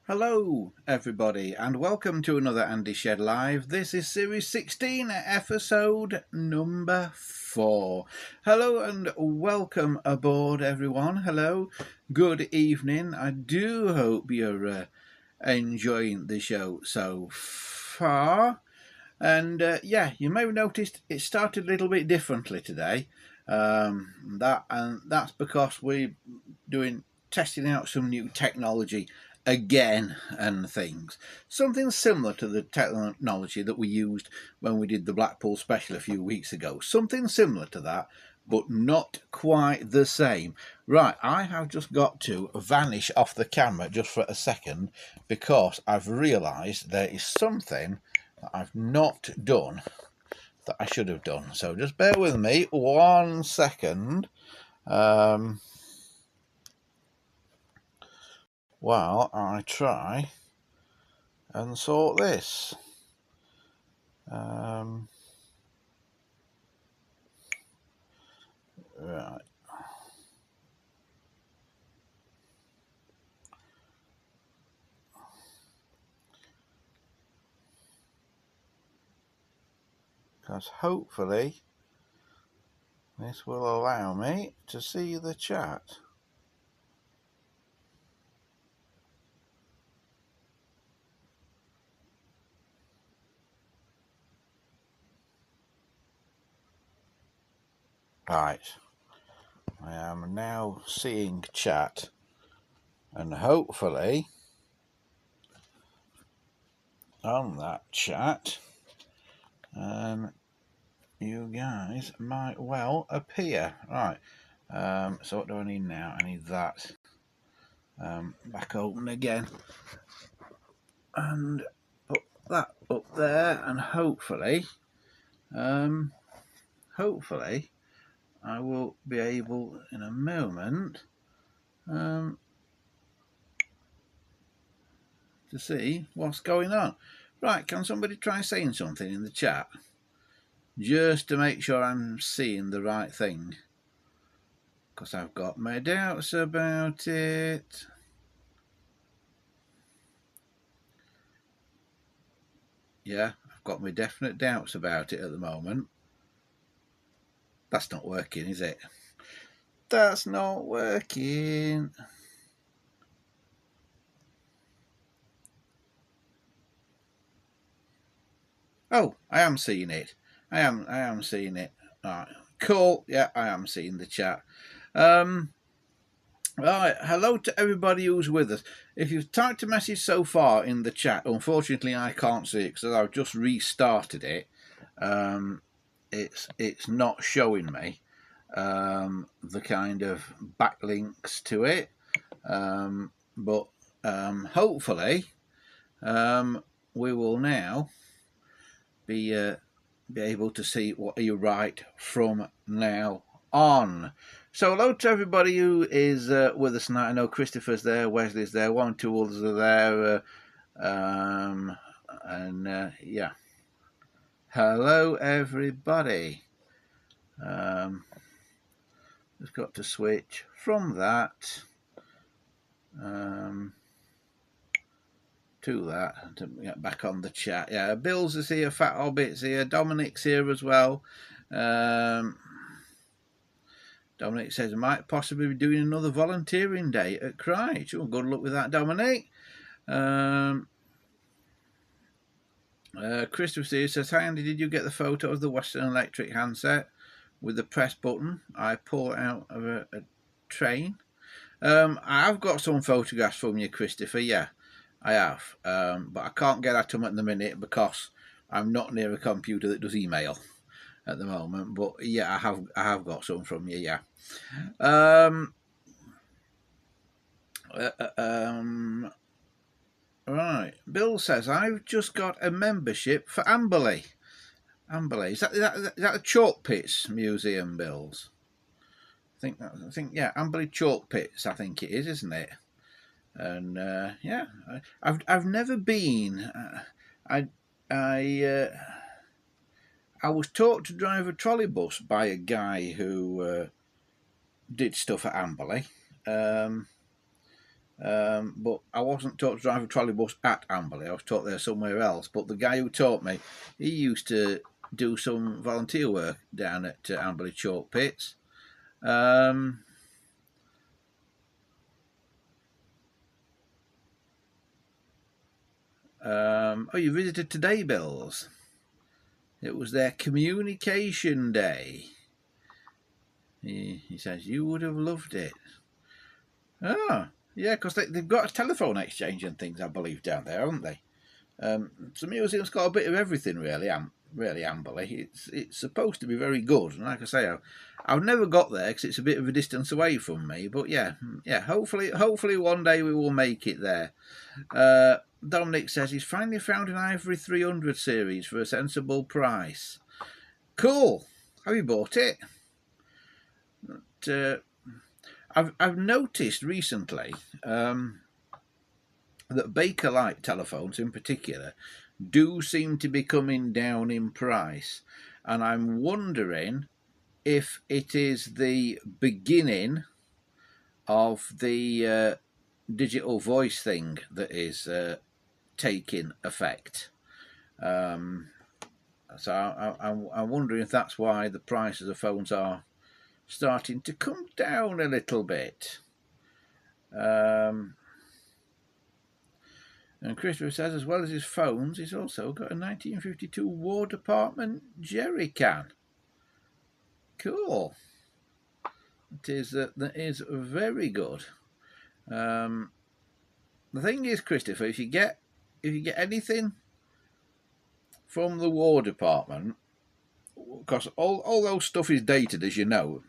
Hello everybody and welcome to another Andy Shed Live. This is series 16, episode number 4. Hello and welcome aboard everyone. Hello, good evening. I do hope you're enjoying the show so far. And yeah, you may have noticed it started a little bit differently today. That's because we're testing out some new technology again and things. Something similar to the technology that we used when we did the Blackpool special a few weeks ago. Something similar to that, but not quite the same. Right, I have just got to vanish off the camera just for a second because I've realised there is something that I've not done that I should have done. So just bear with me 1 second. While I try and sort this. Right. Because hopefully this will allow me to see the chat. Right. I am now seeing chat, and hopefully on that chat you guys might well appear. Right. So what do I need now? I need that back open again and put that up there, and hopefully I will be able in a moment to see what's going on. Right, can somebody try saying something in the chat just to make sure I'm seeing the right thing, because I've got my doubts about it. Yeah, I've got my definite doubts about it at the moment. That's not working, is it? That's not working. Oh, I am seeing it. I am seeing it. All right, cool. Yeah, I am seeing the chat. Right, hello to everybody who's with us. If you've typed a message so far in the chat, unfortunately I can't see it because I've just restarted it. It's not showing me the kind of backlinks to it, but hopefully we will now be able to see what you write from now on. So hello to everybody who is with us tonight. I know Christopher's there, Wesley's there, 1 or 2 others are there, yeah. Hello everybody. Just got to switch from that to that to get back on the chat. Yeah, Bill's is here, Fat Hobbit's here, Dominic's here as well. Dominic says I might possibly be doing another volunteering day at Christ. Oh, good luck with that, Dominic. Christopher says, hi Andy, did you get the photo of the Western Electric handset with the press button I pull out of a train? I've got some photographs from you, Christopher. Yeah, I have. But I can't get at them at the minute because I'm not near a computer that does email at the moment. But yeah, I have got some from you. Yeah. Right. Bill says I've just got a membership for Amberley. Amberley, is that a Chalk Pits Museum, Bills? I think yeah, Amberley Chalk Pits. I think it is, isn't it? And yeah, I've never been. I was taught to drive a trolleybus by a guy who did stuff at Amberley. But I wasn't taught to drive a trolley bus at Amberley. I was taught there somewhere else. But the guy who taught me, he used to do some volunteer work down at Amberley Chalk Pits. Oh, you visited today, Bills? It was their communication day. He says, you would have loved it. Oh, yeah, because they've got a telephone exchange and things, I believe, down there, haven't they? The museum's got a bit of everything, really. Amberley. It's supposed to be very good, and like I say, I've never got there because it's a bit of a distance away from me. But yeah. Hopefully one day we will make it there. Dominic says he's finally found an Ivory 300 series for a sensible price. Cool. Have you bought it? I've noticed recently that Bakelite telephones in particular do seem to be coming down in price, and I'm wondering if it is the beginning of the digital voice thing that is taking effect. So I'm wondering if that's why the prices of phones are starting to come down a little bit. And Christopher says, as well as his phones, he's also got a 1952 War Department jerry can. Cool. That is very good. The thing is, Christopher, if you get anything from the War Department, because all those stuff is dated, as you know.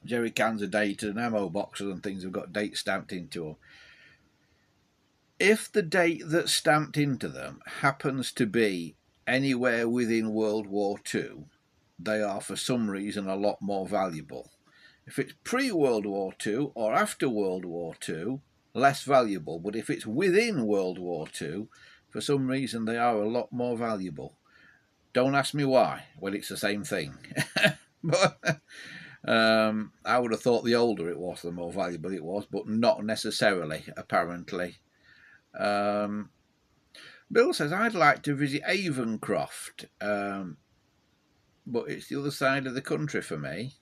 Jerry cans are dated, and ammo boxes and things have got dates stamped into them. If the date that's stamped into them happens to be anywhere within World War II, they are for some reason a lot more valuable. If it's pre-World War II or after World War II, less valuable. But if it's within World War II, for some reason they are a lot more valuable. Don't ask me why. Well, it's the same thing. But I would have thought the older it was, the more valuable it was, but not necessarily, apparently. Bill says, I'd like to visit Avencroft, but it's the other side of the country for me.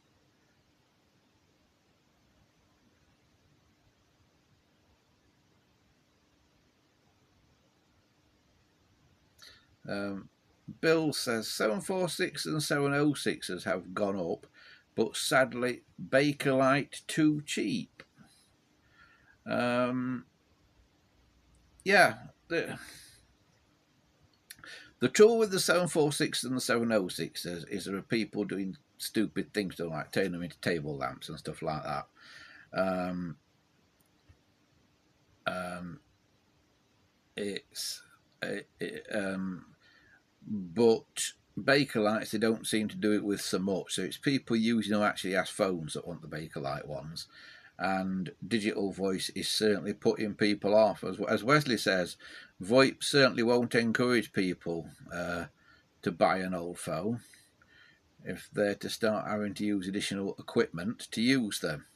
Bill says 746 and 706s have gone up, but sadly Bakelite too cheap. Yeah, the trouble with the 746 and the 706 is there are people doing stupid things, like turning them into table lamps and stuff like that. But Bakelite, they don't seem to do it with so much. So it's people using them actually as phones that want the Bakelite ones. And digital voice is certainly putting people off. As Wesley says, VoIP certainly won't encourage people to buy an old phone if they're to start having to use additional equipment to use them.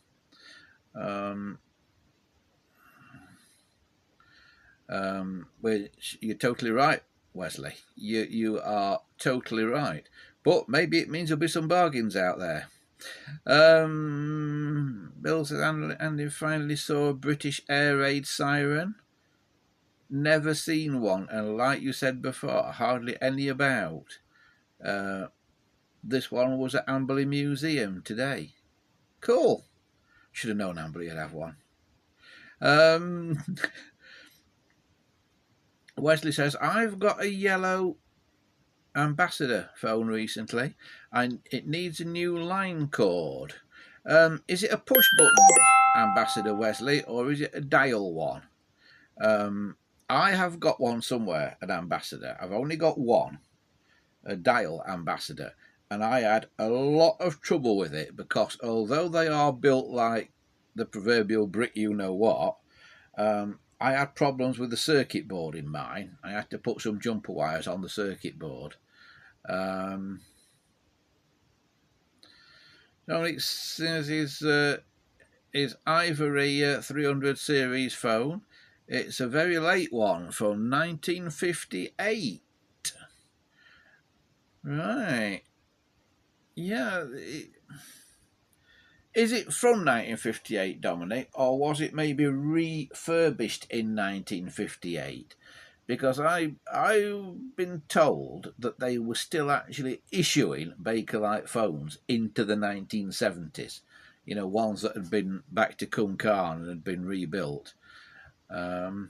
Which you're totally right, Wesley. You are totally right. But maybe it means there'll be some bargains out there. Bill says, Andy finally saw a British air raid siren. Never seen one, and like you said before, hardly any about. This one was at Amberley Museum today. Cool. Should have known Amberley would have one. Wesley says, I've got a yellow Ambassador phone recently, and it needs a new line cord. Is it a push button Ambassador, Wesley, or is it a dial one? I have got one somewhere, an Ambassador. I've only got one, a dial Ambassador, and I had a lot of trouble with it because although they are built like the proverbial brick you know what, I had problems with the circuit board in mine. I had to put some jumper wires on the circuit board. Dominic says is either a 300 series phone. It's a very late one from 1958. Right. Yeah. Is it from 1958, Dominic, or was it maybe refurbished in 1958? Because I've been told that they were still actually issuing Bakelite phones into the 1970s. You know, ones that had been back to Kunkan and had been rebuilt. Miguel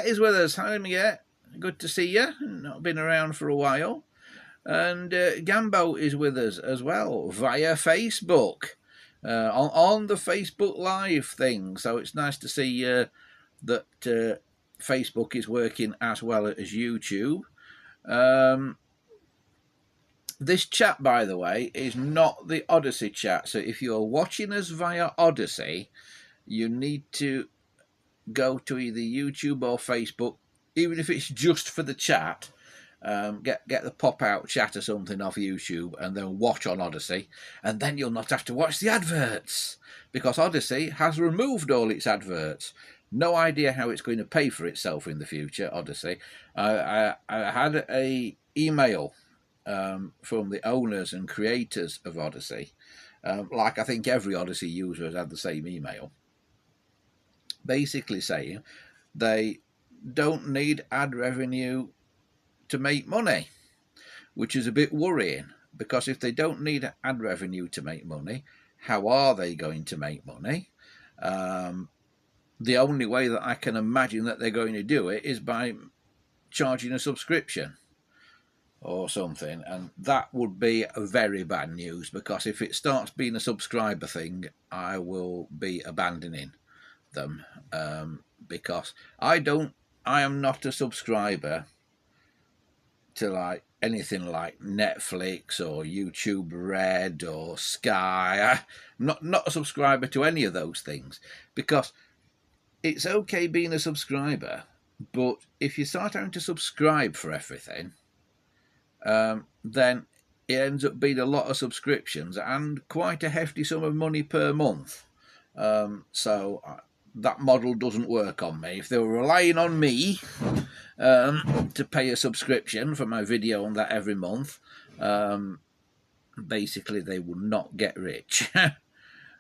is with us. Hi, Miguel. Good to see you. Not been around for a while. And Gambo is with us as well via Facebook, on the Facebook Live thing. So it's nice to see that Facebook is working as well as YouTube. This chat, by the way, is not the Odyssey chat. So if you're watching us via Odyssey, you need to go to either YouTube or Facebook, even if it's just for the chat. Get the pop-out chat or something off YouTube and then watch on Odyssey, and then you'll not have to watch the adverts, because Odyssey has removed all its adverts. No idea how it's going to pay for itself in the future, Odyssey. I had a email from the owners and creators of Odyssey, like I think every Odyssey user has had the same email, basically saying they don't need ad revenue to make money, which is a bit worrying, because if they don't need ad revenue to make money, how are they going to make money? The only way that I can imagine that they're going to do it is by charging a subscription or something, and that would be very bad news, because if it starts being a subscriber thing, I will be abandoning them, because I am not a subscriber to like anything like Netflix or YouTube Red or Sky. I'm not a subscriber to any of those things, because it's okay being a subscriber, but if you start having to subscribe for everything, then it ends up being a lot of subscriptions and quite a hefty sum of money per month. So that model doesn't work on me. If they were relying on me to pay a subscription for my video on that every month, basically they would not get rich.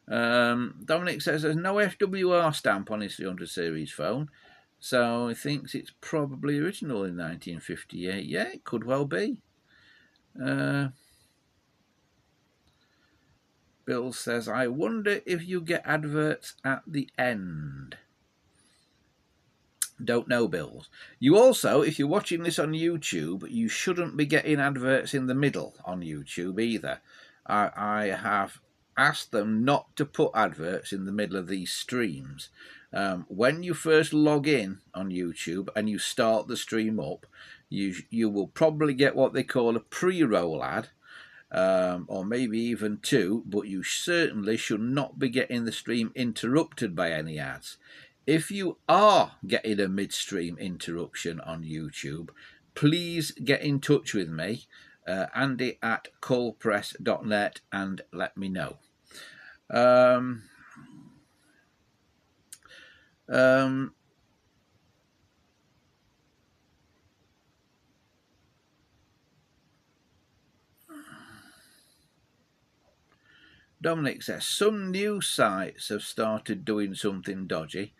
Dominic says there's no FWR stamp on his 300 series phone, so he thinks it's probably original in 1958. Yeah, it could well be. Bill says, I wonder if you get adverts at the end. Don't know, Bills. You also, if you're watching this on YouTube, you shouldn't be getting adverts in the middle on YouTube either. I have asked them not to put adverts in the middle of these streams. When you first log in on YouTube and you start the stream up, you will probably get what they call a pre-roll ad, or maybe even two, but you certainly should not be getting the stream interrupted by any ads. If you are getting a midstream interruption on YouTube, please get in touch with me, andy@coalpress.net, and let me know. Dominic says, some news sites have started doing something dodgy,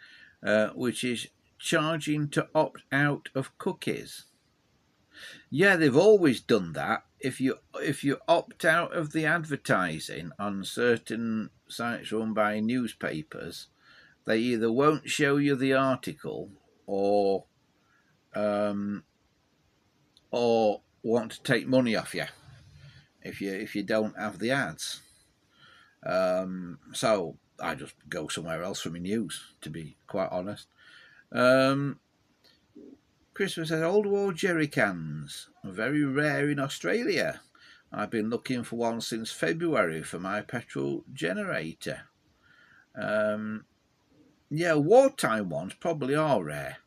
which is charging to opt out of cookies. Yeah, they've always done that. If you opt out of the advertising on certain sites run by newspapers, they either won't show you the article or want to take money off you if you don't have the ads. So I just go somewhere else for my news, to be quite honest. Christopher says, old war jerry cans are very rare in Australia. I've been looking for one since February for my petrol generator. Yeah, wartime ones probably are rare,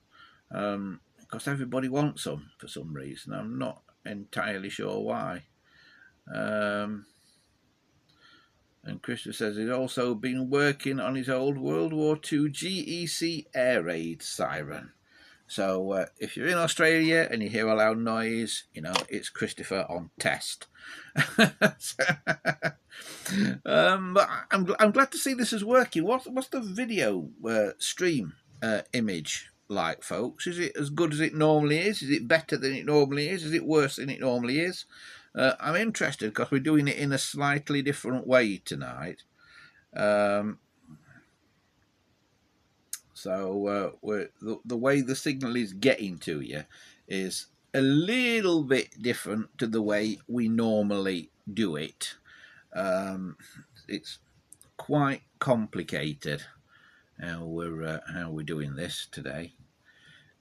because everybody wants them for some reason. I'm not entirely sure why. And Christopher says he's also been working on his old World War II GEC air raid siren. So if you're in Australia and you hear a loud noise, you know, it's Christopher on test. But I'm glad to see this is working. What's the video stream image like, folks? Is it as good as it normally is? Is it better than it normally is? Is it worse than it normally is? I'm interested because we're doing it in a slightly different way tonight. So the way the signal is getting to you is a little bit different to the way we normally do it. It's quite complicated how we're doing this today.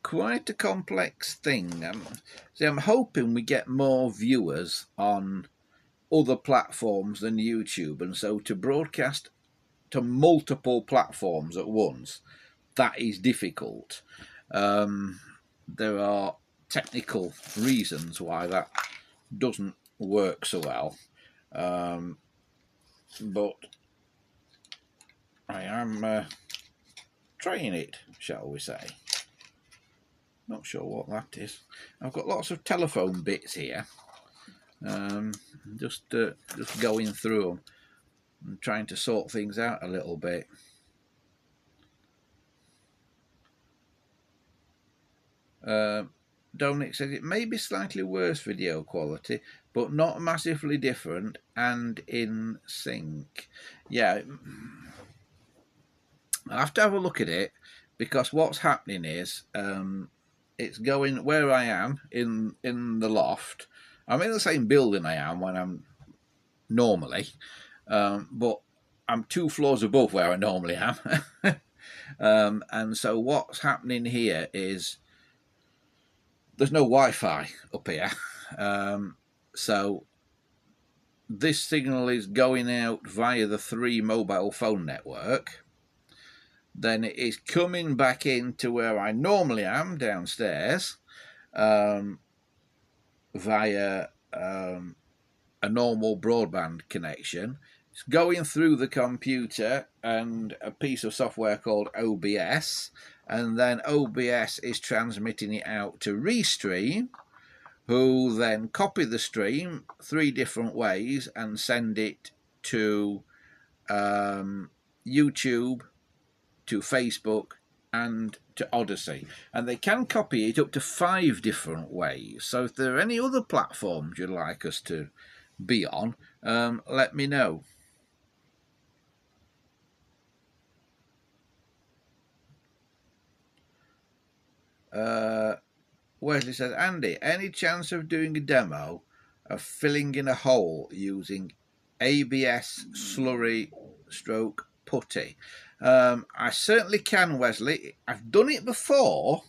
Quite a complex thing. See, I'm hoping we get more viewers on other platforms than YouTube, and so to broadcast to multiple platforms at once, that is difficult. There are technical reasons why that doesn't work so well, but I am trying it, shall we say. Not sure what that is. I've got lots of telephone bits here. Just going through them and trying to sort things out a little bit. Dominic says it may be slightly worse video quality, but not massively different and in sync. Yeah, I'll have to have a look at it, because what's happening is it's going where I am in the loft. I'm in the same building I am when I'm normally, but I'm 2 floors above where I normally am. And so what's happening here is there's no Wi-Fi up here. So this signal is going out via the 3 mobile phone network. Then it is coming back into where I normally am, downstairs, via a normal broadband connection. It's going through the computer and a piece of software called OBS, and then OBS is transmitting it out to Restream, who then copy the stream 3 different ways and send it to YouTube, to Facebook, and to Odyssey. And they can copy it up to 5 different ways. So if there are any other platforms you'd like us to be on, let me know. Wesley says, Andy, any chance of doing a demo of filling in a hole using ABS slurry stroke putty? I certainly can, Wesley. I've done it before,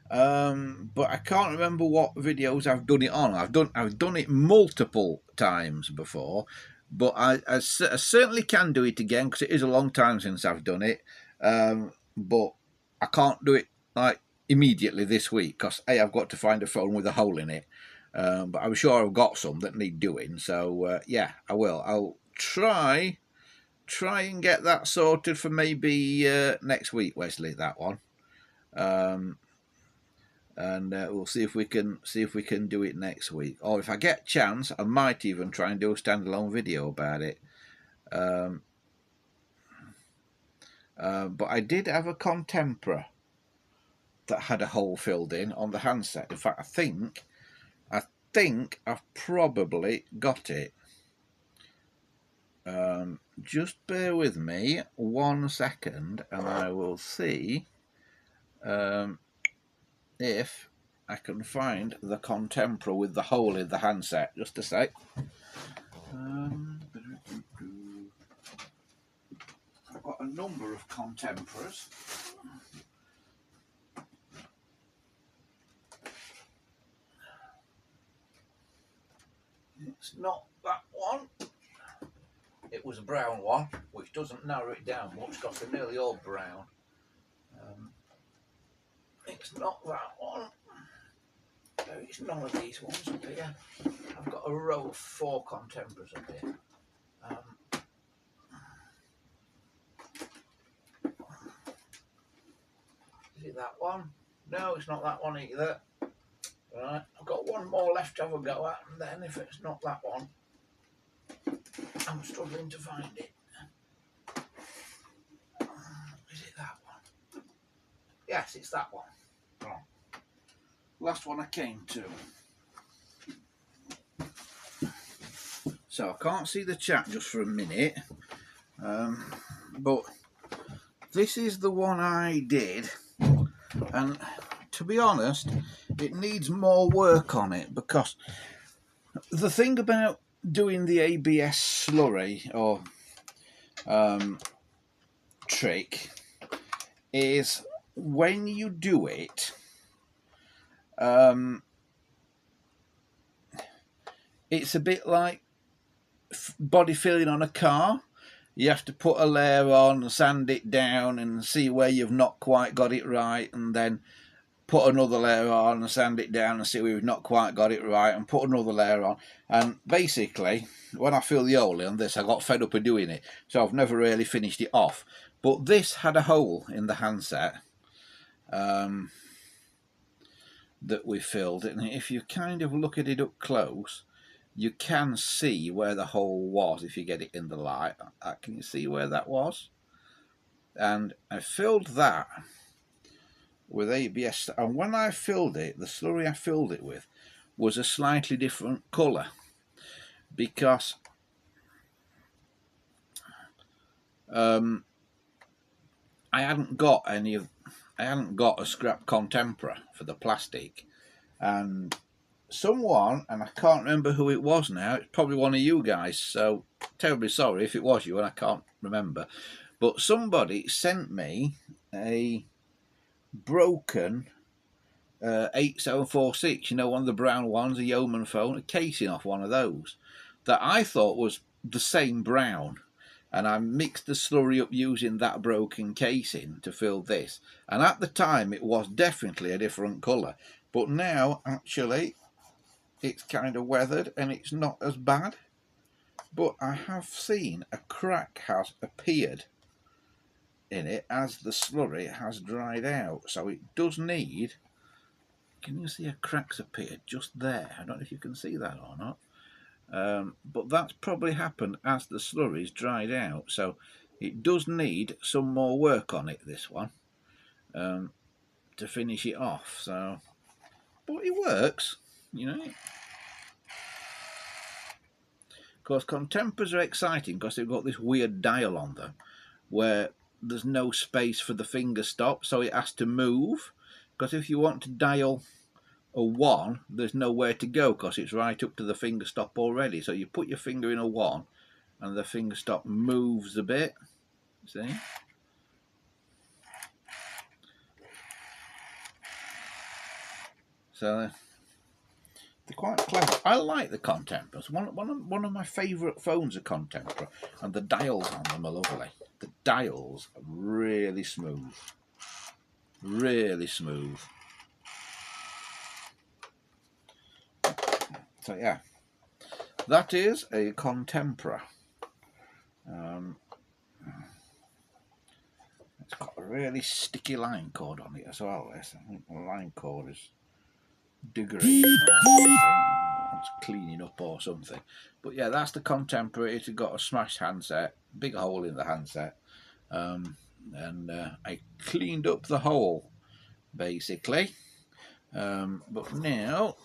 but I can't remember what videos I've done it on. I've done it multiple times before, but I certainly can do it again, because it is a long time since I've done it. But I can't do it like immediately this week, because I've got to find a phone with a hole in it. But I'm sure I've got some that need doing. So yeah, I will. I'll try and get that sorted for maybe next week, Wesley. That one. And we'll see if we can do it next week, or if I get a chance, I might even try and do a standalone video about it. But I did have a Contemporary that had a hole filled in on the handset. In fact, I think I've probably got it. Just bear with me 1 second, and I will see if I can find the Contemporary with the hole in the handset. Just a sec. I've got a number of Contemporaries. It's not that one. It was a brown one, which doesn't narrow it down much because they're nearly all brown. It's not that one. It's none of these ones up here. I've got a row of 4 Contemporaries up here. that one? No, it's not that one either. Right, I've got one more left to have a go at, and then if it's not that one, I'm struggling to find it. Is it that one? Yes, it's that one. Oh. Last one I came to. So I can't see the chat just for a minute, but this is the one I did, and to be honest, it needs more work on it, because the thing about doing the ABS slurry or trick is when you do it, it's a bit like body filling on a car. You have to put a layer on, sand it down, and see where you've not quite got it right, and then put another layer on and sand it down and see where you've not quite got it right, and put another layer on. And basically, when I filled the hole in this, I got fed up of doing it, so I've never really finished it off. But this had a hole in the handset that we filled, and if you kind of look at it up close, you can see where the hole was if you get it in the light. Can you see where that was? And I filled that with ABS, and when I filled it, the slurry I filled it with was a slightly different colour, because I hadn't got a scrap Contempora for the plastic, and someone, and I can't remember who it was now, it's probably one of you guys, so terribly sorry if it was you and I can't remember, but somebody sent me a broken 8746, you know, one of the brown ones, a Yeoman phone, a casing off one of those that I thought was the same brown, and I mixed the slurry up using that broken casing to fill this, and at the time it was definitely a different colour, but now actually it's kind of weathered and it's not as bad. But I have seen a crack has appeared in it as the slurry has dried out, so it does need, can you see a crack's appeared just there? I don't know if you can see that or not, but that's probably happened as the slurry's dried out, so it does need some more work on it, this one, to finish it off. So, but it works, you know. Of course, Contemporaries are exciting because they've got this weird dial on them where there's no space for the finger stop, so it has to move. Because if you want to dial a 1, there's nowhere to go because it's right up to the finger stop already. So you put your finger in a 1 and the finger stop moves a bit. See? So they're quite clever. I like the Contemporaries. One of my favourite phones are Contempora, and the dials on them are lovely. The dials are really smooth. Really smooth. So yeah, that is a Contempora. It's got a really sticky line cord on it as well. I think the line cord is degraded or something. It's cleaning up or something. But yeah, that's the Contemporary. It's got a smashed handset, big hole in the handset, and I cleaned up the hole basically. But now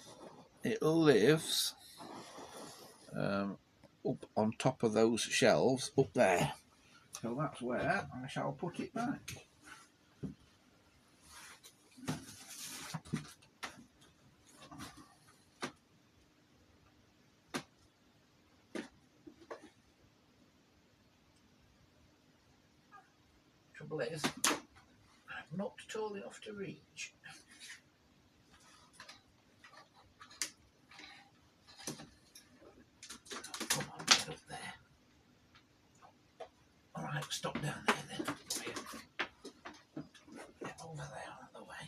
it lives up on top of those shelves up there. So that's where I shall put it back. Trouble is, I'm not tall enough to reach. Come on, get up there. Alright, stop down there then. Get over there on the way.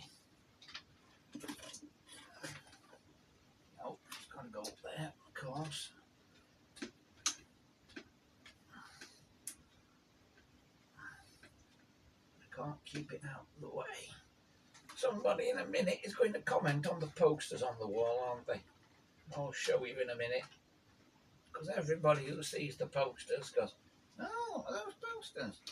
Nope, it's got to go up there, of course. I can't keep it out of the way. Somebody in a minute is going to comment on the posters on the wall, aren't they? I'll show you in a minute. Because everybody who sees the posters goes, oh, those posters.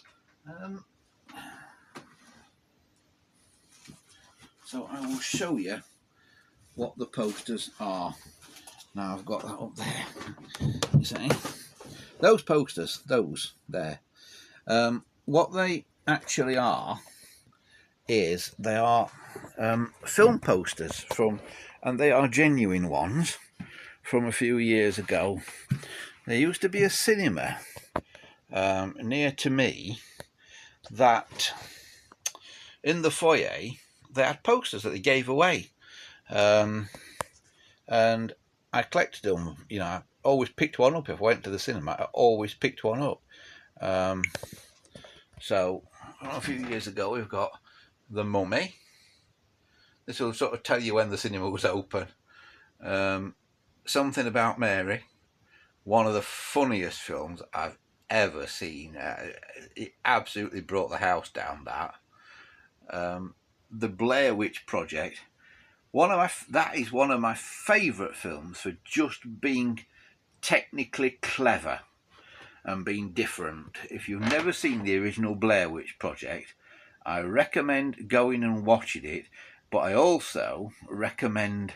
So I will show you what the posters are. Now I've got that up there. You see? Those posters, those there. What they actually are is they are film posters from, and they are genuine ones from a few years ago. There used to be a cinema near to me that in the foyer they had posters that they gave away, and I collected them. You know, I always picked one up if I went to the cinema. I always picked one up. So a few years ago we've got The Mummy. This will sort of tell you when the cinema was open. Something About Mary, one of the funniest films I've ever seen. It absolutely brought the house down. The Blair Witch Project, that is one of my favourite films for just being technically clever and being different. If you've never seen the original Blair Witch Project, I recommend going and watching it, but I also recommend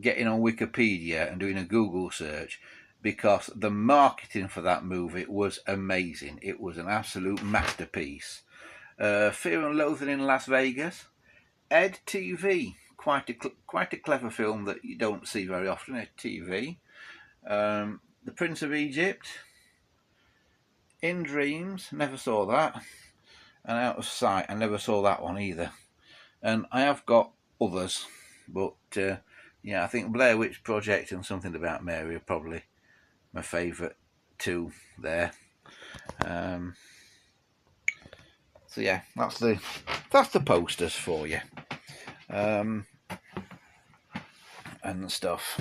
getting on Wikipedia and doing a Google search, because the marketing for that movie was amazing. It was an absolute masterpiece. Fear and Loathing in Las Vegas, Ed TV, quite a clever film that you don't see very often. Ed TV, The Prince of Egypt, In Dreams, never saw that, and Out of Sight, I never saw that one either. And I have got others, but yeah, I think Blair Witch Project and Something About Mary are probably my favourite two there. So yeah, that's the posters for you, and stuff.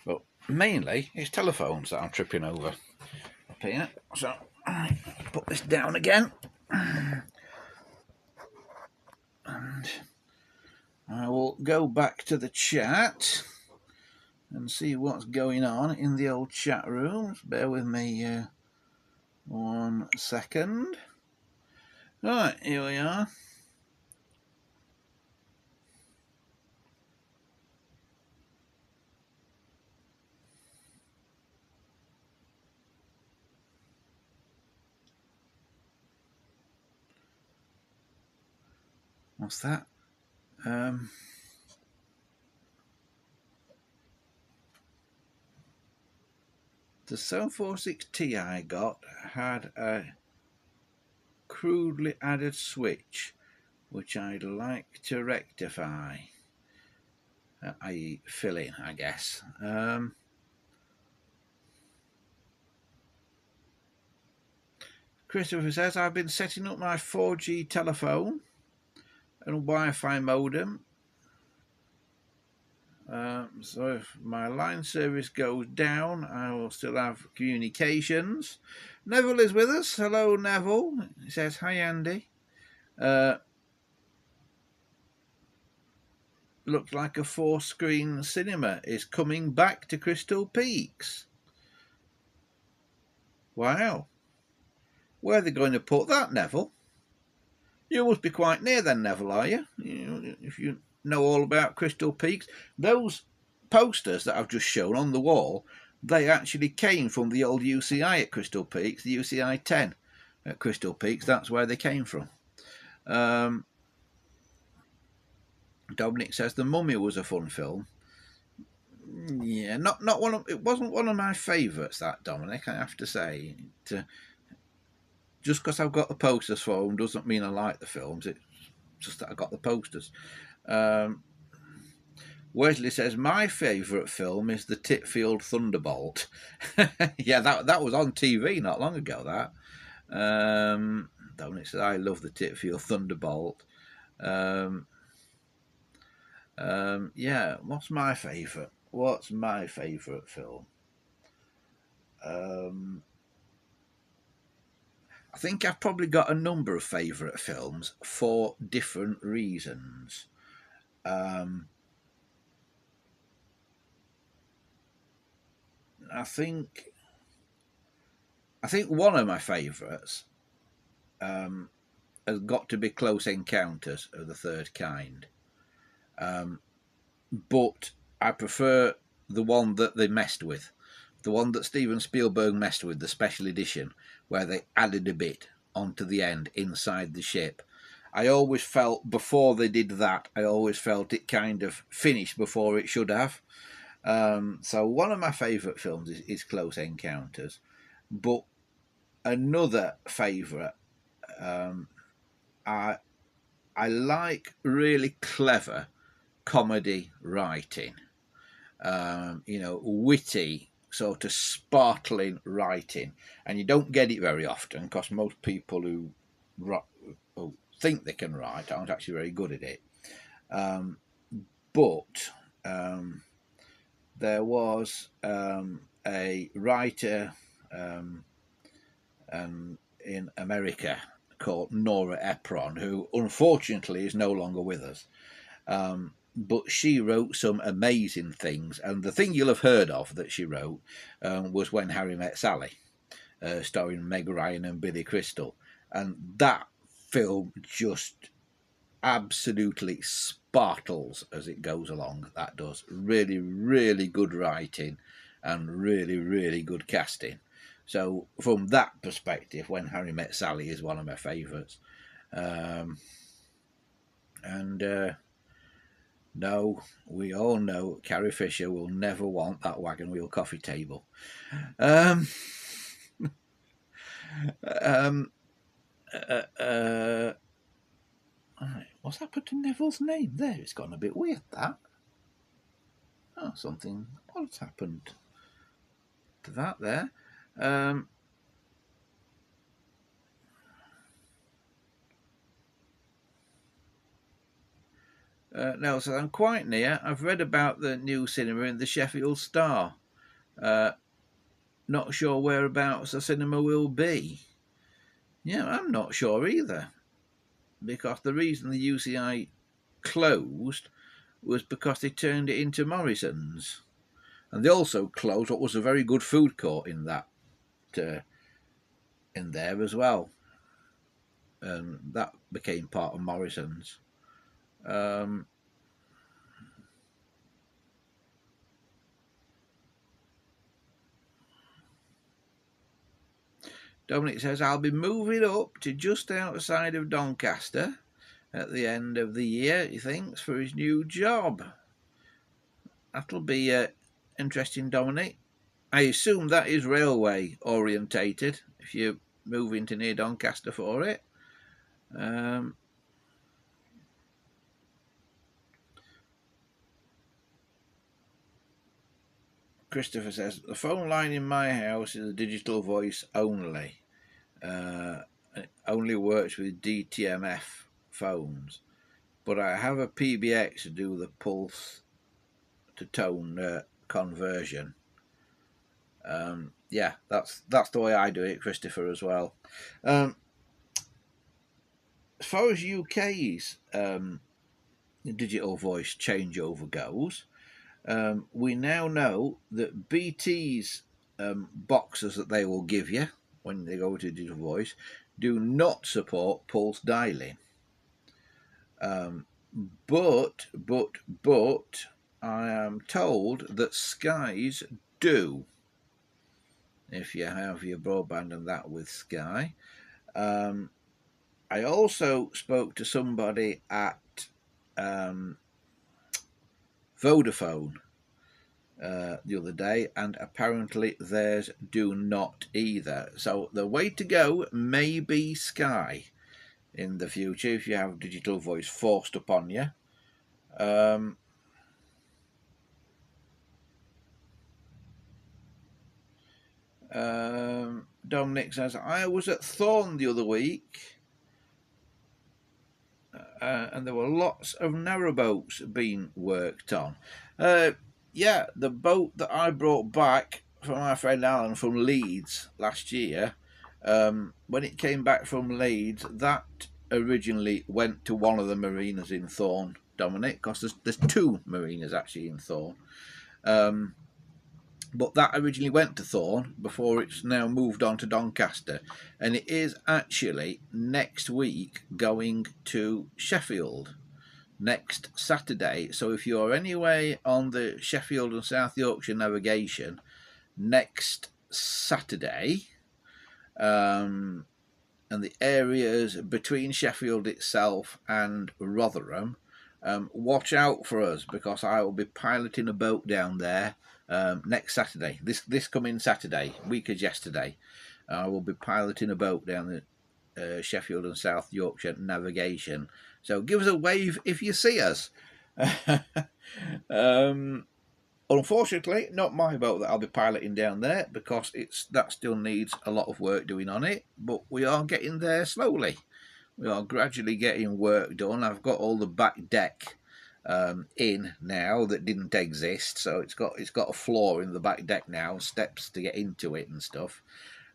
But mainly it's telephones that I'm tripping over up here. So I put this down again, and I will go back to the chat and see what's going on in the old chat rooms. Bear with me 1 second. Right, here we are. What's that? The 746Ti I got had a crudely added switch, which I'd like to rectify, i.e. fill in, I guess. Christopher says, I've been setting up my 4G telephone and Wi-Fi modem. So if my line service goes down, I will still have communications. Neville is with us. Hello, Neville. He says, hi, Andy. Looks like a 4-screen cinema is coming back to Crystal Peaks. Wow. Where are they going to put that, Neville? You must be quite near then, Neville, are you? If you know all about Crystal Peaks. Those posters that I've just shown on the wall, they actually came from the old UCI at Crystal Peaks, the UCI 10 at Crystal Peaks. That's where they came from. Dominic says The Mummy was a fun film. Yeah, not one of, it wasn't one of my favourites, that, Dominic, I have to say. Just because I've got the posters for them doesn't mean I like the films. It's just that I got the posters. Wesley says, my favourite film is the Titfield Thunderbolt. Yeah, that was on TV not long ago, that. Dominic says, I love the Titfield Thunderbolt. Yeah, what's my favourite? What's my favourite film? I think I've probably got a number of favourite films for different reasons. Um, I think one of my favourites has got to be Close Encounters of the Third Kind. But I prefer the one that they messed with. The one that Steven Spielberg messed with, the special edition, where they added a bit onto the end inside the ship. I always felt, before they did that, I always felt it kind of finished before it should have. So one of my favourite films is Close Encounters. But another favourite, I like really clever comedy writing. Witty, sort of sparkling writing, and you don't get it very often because most people who think they can write aren't actually very good at it. But there was a writer in America called Nora Ephron, who unfortunately is no longer with us. But she wrote some amazing things, and the thing you'll have heard of that she wrote was When Harry Met Sally, starring Meg Ryan and Billy Crystal, and that film just absolutely sparkles as it goes along. That does. Really, really good writing and really, really good casting. So from that perspective, When Harry Met Sally is one of my favourites. No, we all know Carrie Fisher will never want that wagon wheel coffee table. What's happened to Neville's name there? It's gone a bit weird, that. Oh, something. What's happened to that there? No, so I'm quite near. I've read about the new cinema in the Sheffield Star. Not sure whereabouts the cinema will be. Yeah, I'm not sure either. Because the reason the UCI closed was because they turned it into Morrison's. And they also closed what was a very good food court in that, in there as well. And that became part of Morrison's. Dominic says, I'll be moving up to just outside of Doncaster at the end of the year, he thinks, for his new job. That'll be interesting, Dominic. I assume that is railway orientated, if you're moving to near Doncaster for it. Christopher says, the phone line in my house is a digital voice only. It only works with DTMF phones. But I have a PBX to do the pulse to tone conversion. Yeah, that's the way I do it, Christopher, as well. As far as UK's digital voice changeover goes, we now know that BT's boxes that they will give you when they go to digital voice do not support pulse dialing. But I am told that Sky's do, if you have your broadband and that with Sky. I also spoke to somebody at Vodafone the other day, and apparently theirs do not either. So the way to go may be Sky in the future if you have digital voice forced upon you. Dominic says, I was at Thorn the other week and there were lots of narrowboats being worked on. Yeah, the boat that I brought back from my friend Alan from Leeds last year When it came back from Leeds, that originally went to one of the marinas in Thorn, Dominic, because there's two marinas actually in Thorn. But that originally went to Thorn before it's now moved on to Doncaster, and it is actually next week going to Sheffield next Saturday. So if you're anyway on the Sheffield and South Yorkshire navigation next Saturday, and the areas between Sheffield itself and Rotherham, watch out for us, because I will be piloting a boat down there next Saturday. This coming Saturday, week as yesterday, I will be piloting a boat down the Sheffield and South Yorkshire navigation. So give us a wave if you see us. Unfortunately, not my boat that I'll be piloting down there, because that still needs a lot of work doing on it. But we are getting there slowly. We are gradually getting work done. I've got all the back deck in now that didn't exist, so it's got a floor in the back deck now, steps to get into it and stuff.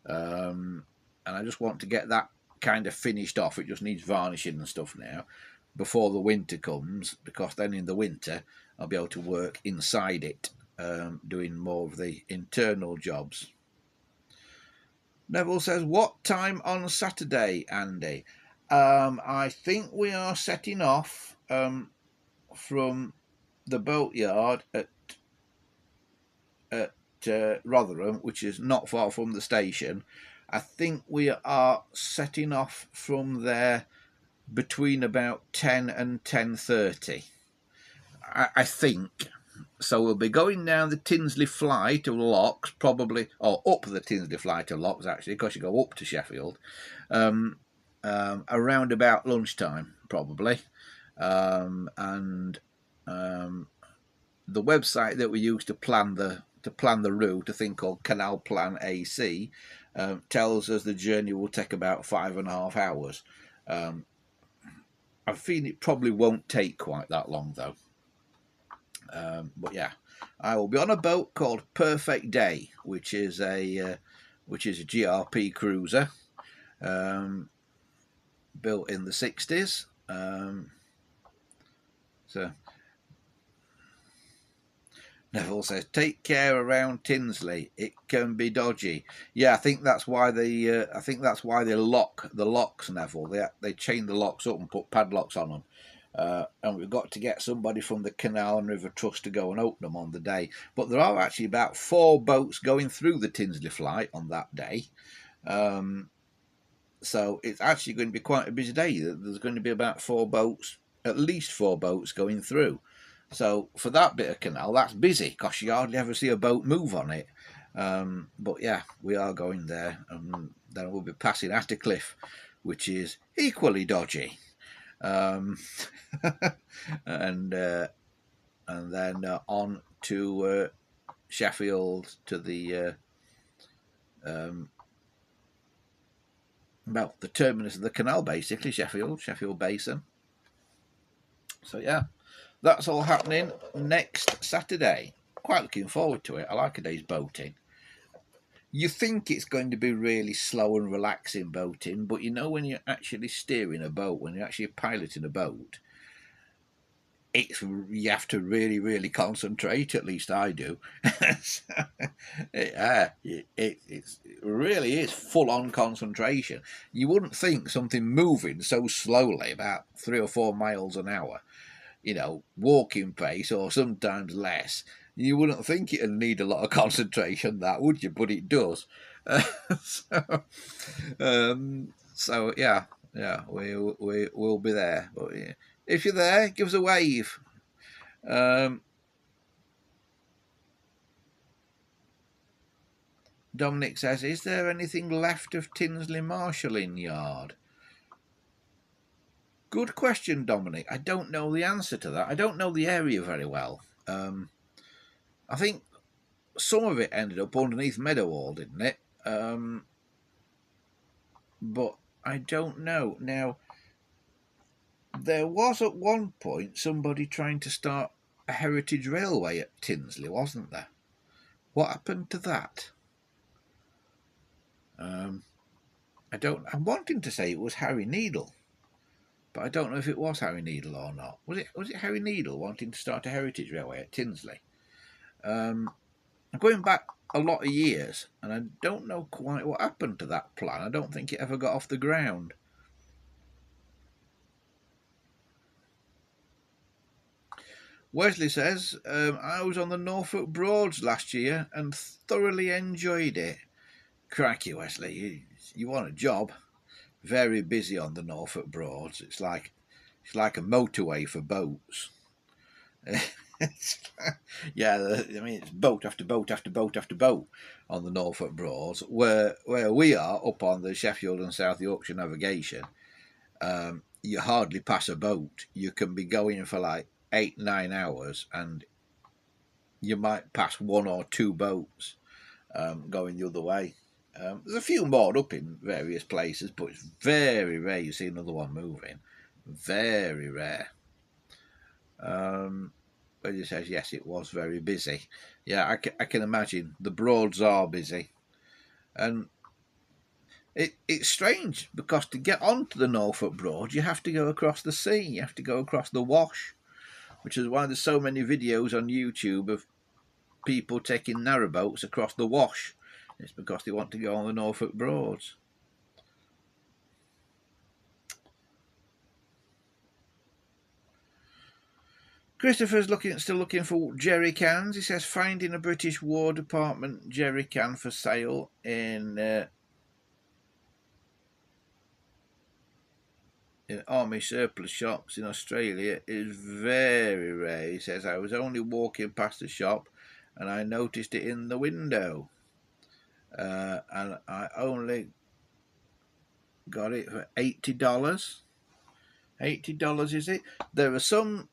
And I just want to get that kind of finished off. It just needs varnishing and stuff now before the winter comes, because then in the winter I'll be able to work inside it, doing more of the internal jobs. Neville says, what time on Saturday, Andy? I think we are setting off from the boatyard at Rotherham, which is not far from the station. I think we are setting off from there between about 10 and 10:30. I think. So we'll be going down the Tinsley Fly to Locks, probably, or up the Tinsley Fly to Locks, actually, because you go up to Sheffield, around about lunchtime, probably. And the website that we use to plan the route, a thing called Canal Plan AC, tells us the journey will take about 5.5 hours. I feel it probably won't take quite that long, though. But yeah, I will be on a boat called Perfect Day, which is a GRP cruiser, built in the 60s. So Neville says, "Take care around Tinsley. It can be dodgy." Yeah, I think that's why they lock the locks, Neville. They chain the locks up and put padlocks on them. And we've got to get somebody from the Canal and River Trust to go and open them on the day. But there are actually about 4 boats going through the Tinsley Flight on that day. So it's actually going to be quite a busy day. There's going to be about 4 boats, at least 4 boats going through. So for that bit of canal, that's busy, because you hardly ever see a boat move on it. But yeah, we are going there. And then we'll be passing Attercliffe, which is equally dodgy. And then on to Sheffield, to the the terminus of the canal, basically, Sheffield Basin. So yeah, that's all happening next Saturday. Quite looking forward to it. I like a day's boating. You think it's going to be really slow and relaxing boating, but you know, when you're actually steering a boat, when you're actually piloting a boat, you have to really, really concentrate. At least I do. It really is full-on concentration. You wouldn't think something moving so slowly, about 3 or 4 miles an hour, walking pace, or sometimes less, you wouldn't think it'd need a lot of concentration, that, would you? But it does. So yeah, we'll be there. But yeah, if you're there, give us a wave. Dominic says, "Is there anything left of Tinsley Marshalling Yard?" Good question, Dominic. I don't know the answer to that. I don't know the area very well. I think some of it ended up underneath Meadowhall, didn't it? But I don't know. Now, there was at one point somebody trying to start a heritage railway at Tinsley, wasn't there? What happened to that? I'm wanting to say it was Harry Needle, but I don't know if it was Harry Needle or not. Was it Harry Needle wanting to start a heritage railway at Tinsley? I'm going back a lot of years, and I don't know quite what happened to that plan. I don't think it ever got off the ground. Wesley says, I was on the Norfolk Broads last year and thoroughly enjoyed it. Crikey, Wesley, you want a job? Very busy on the Norfolk Broads. It's like a motorway for boats. Yeah, I mean, it's boat after boat after boat after boat on the Norfolk Broads. Where we are, up on the Sheffield and South Yorkshire navigation, you hardly pass a boat. You can be going for like 8-9 hours, and you might pass one or two boats going the other way. There's a few moored up in various places, but it's very rare you see another one moving. Very rare. But he says, yes, it was very busy. Yeah, I can imagine. The Broads are busy. And it's strange, because to get onto the Norfolk Broad, you have to go across the sea. You have to go across the Wash, which is why there's so many videos on YouTube of people taking narrowboats across the Wash. It's because they want to go on the Norfolk Broads. Christopher's still looking for jerry cans. He says, finding a British War Department jerry can for sale in army surplus shops in Australia is very rare. He says, I was only walking past the shop and I noticed it in the window. And I only got it for $80. $80 is it? There are some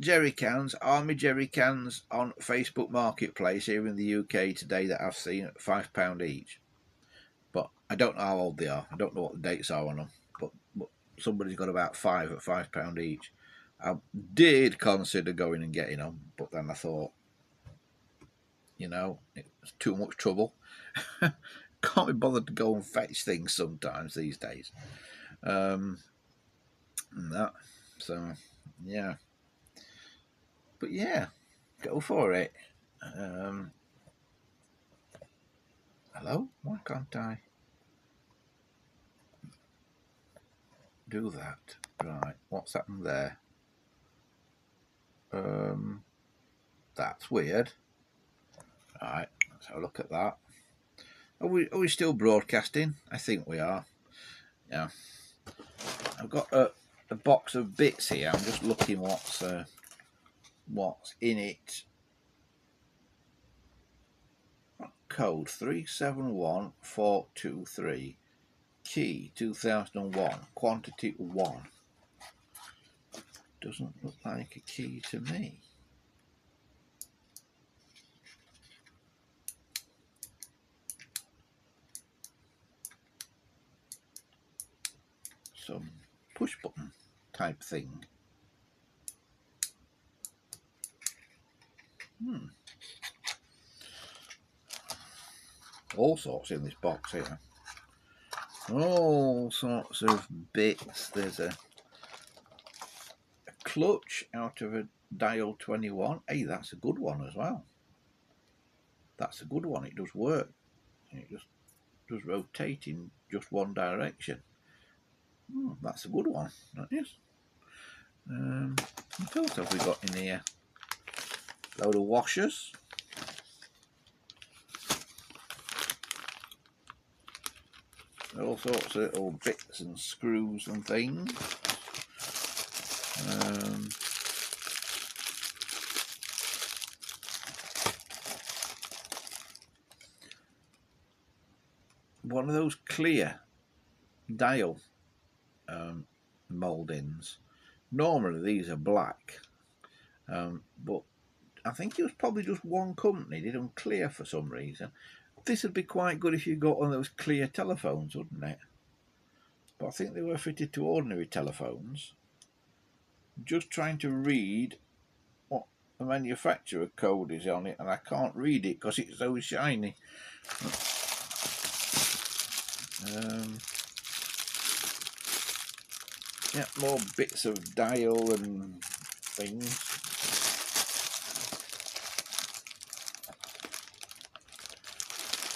jerry cans, army jerry cans, on Facebook Marketplace here in the UK today that I've seen at £5 each. But I don't know how old they are. I don't know what the dates are on them. But somebody's got about 5 at £5 each. I did consider going and getting them, but then I thought, it's too much trouble. Can't be bothered to go and fetch things sometimes these days. So, yeah. But yeah, go for it. Hello? Why can't I do that? Right, what's happened there? That's weird. Right, let's have a look at that. Are we still broadcasting? I think we are. Yeah. I've got a box of bits here. I'm just looking what's in it. Code 371423. Key 2001. Quantity 1. Doesn't look like a key to me. Some push button type thing. All sorts in this box here. All sorts of bits. There's a clutch out of a dial 21. Hey, that's a good one as well. That's a good one. It does work. It just does rotate in just one direction. That's a good one. That is. What else have we got in here? Load of washers. All sorts of little bits and screws and things. One of those clear dial mouldings. Normally these are black, but I think it was probably just one company did them clear for some reason. This would be quite good if you got one of those clear telephones, wouldn't it? But I think they were fitted to ordinary telephones. Just trying to read what the manufacturer code is on it, and I can't read it because it's so shiny. Yeah, more bits of dial and things.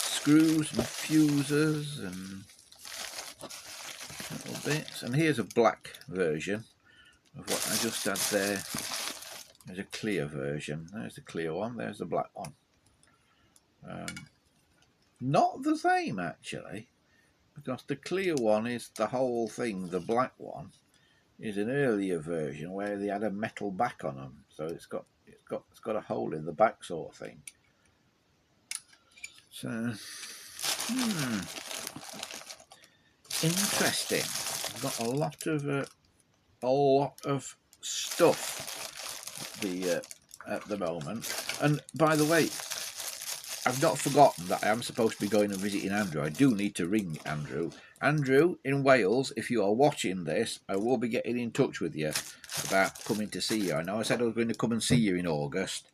Screws and fuses and little bits. And here's a black version of what I just had there. There's a clear version. There's the clear one. There's the black one. Not the same actually, because the clear one is the whole thing. The black one is an earlier version where they had a metal back on them, so it's got a hole in the back sort of thing. So, interesting. I've got a lot of stuff at the moment. And by the way, I've not forgotten that I am supposed to be going and visiting Andrew. I do need to ring Andrew. Andrew in Wales, if you are watching this, I will be getting in touch with you about coming to see you. I know I said I was going to come and see you in August.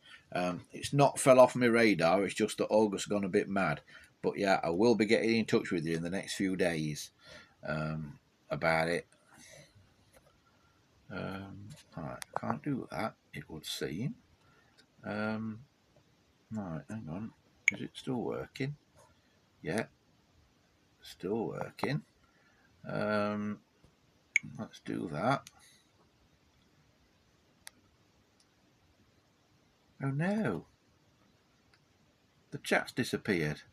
It's not fell off my radar. It's just that August gone a bit mad. But yeah, I will be getting in touch with you in the next few days about it. Right, can't do that, it would seem. Right, hang on. Is it still working? Yeah, still working. Let's do that. Oh no, the chat's disappeared.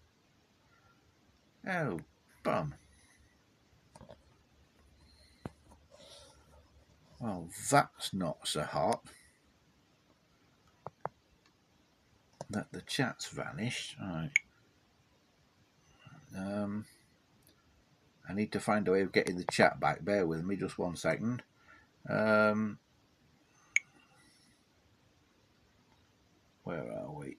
Oh, bum. Well, that's not so hot. That the chat's vanished. Right. I need to find a way of getting the chat back. Bear with me just 1 second. Where are we?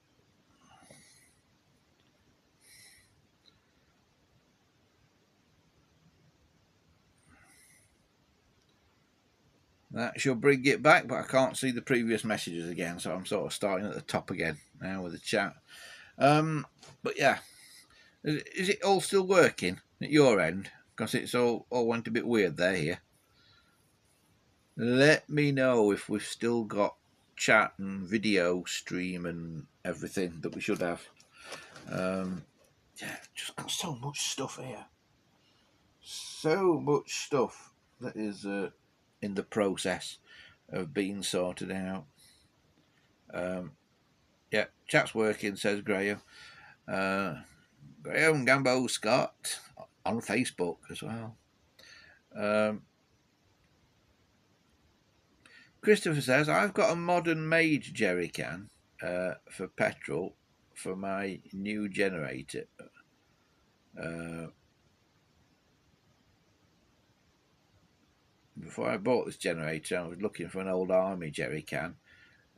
That should bring it back, but I can't see the previous messages again, so I'm sort of starting at the top again now with the chat. But yeah, is it all still working at your end? Because it's all went a bit weird there here. Let me know if we've still got chat and video stream and everything that we should have. Yeah, just got so much stuff here. So much stuff that is in the process of being sorted out. Yeah, chat's working, says Graham. Graham Gambo Scott on Facebook as well. Christopher says, I've got a modern made jerry can for petrol for my new generator. Before I bought this generator, I was looking for an old army jerry can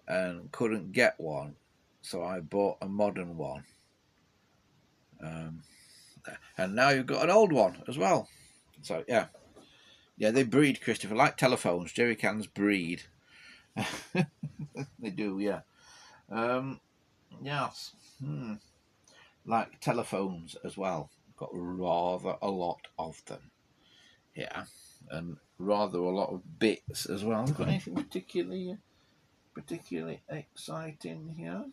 and couldn't get one, so I bought a modern one. And now you've got an old one as well. So yeah, they breed, Christopher, like telephones. Jerry cans breed. They do, yeah. Yes. Like telephones as well. Got rather a lot of them. Yeah, and rather a lot of bits as well. Got anything particularly exciting here?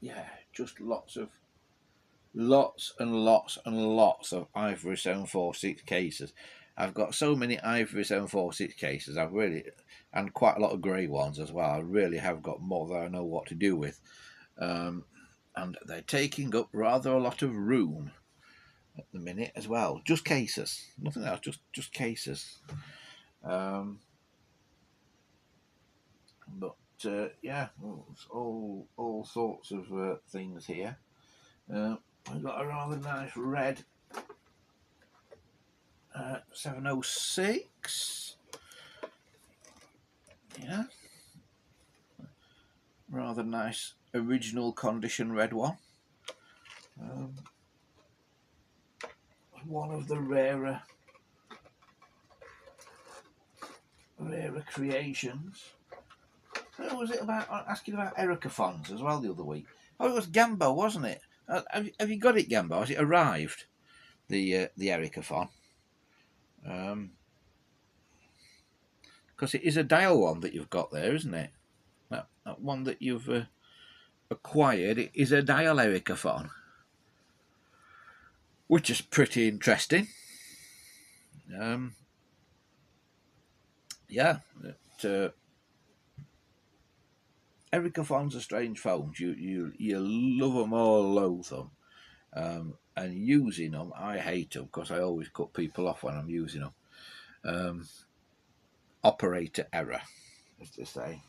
Yeah, just lots and lots of Ivory 746 cases. I've got so many Ivory 746 cases. And quite a lot of grey ones as well. I really have got more than I know what to do with. And they're taking up rather a lot of room at the minute as well. Just cases, nothing else. Just cases. But yeah, all sorts of things here. I've got a rather nice red 706. Yeah, rather nice original condition red one. One of the rarer creations. What was it about asking about Erica Fonds as well the other week? Oh, it was Gambo, wasn't it? Have you got it, Gambo? Has it arrived? The Ericaphone. Because it is a dial one that you've got there, isn't it? That one that you've acquired, it is a dial Ericaphone, which is pretty interesting. Yeah, Ericaphones are strange phones. You love them or loathe them. And using them, I hate them because I always cut people off when I'm using them. Operator error, as they say.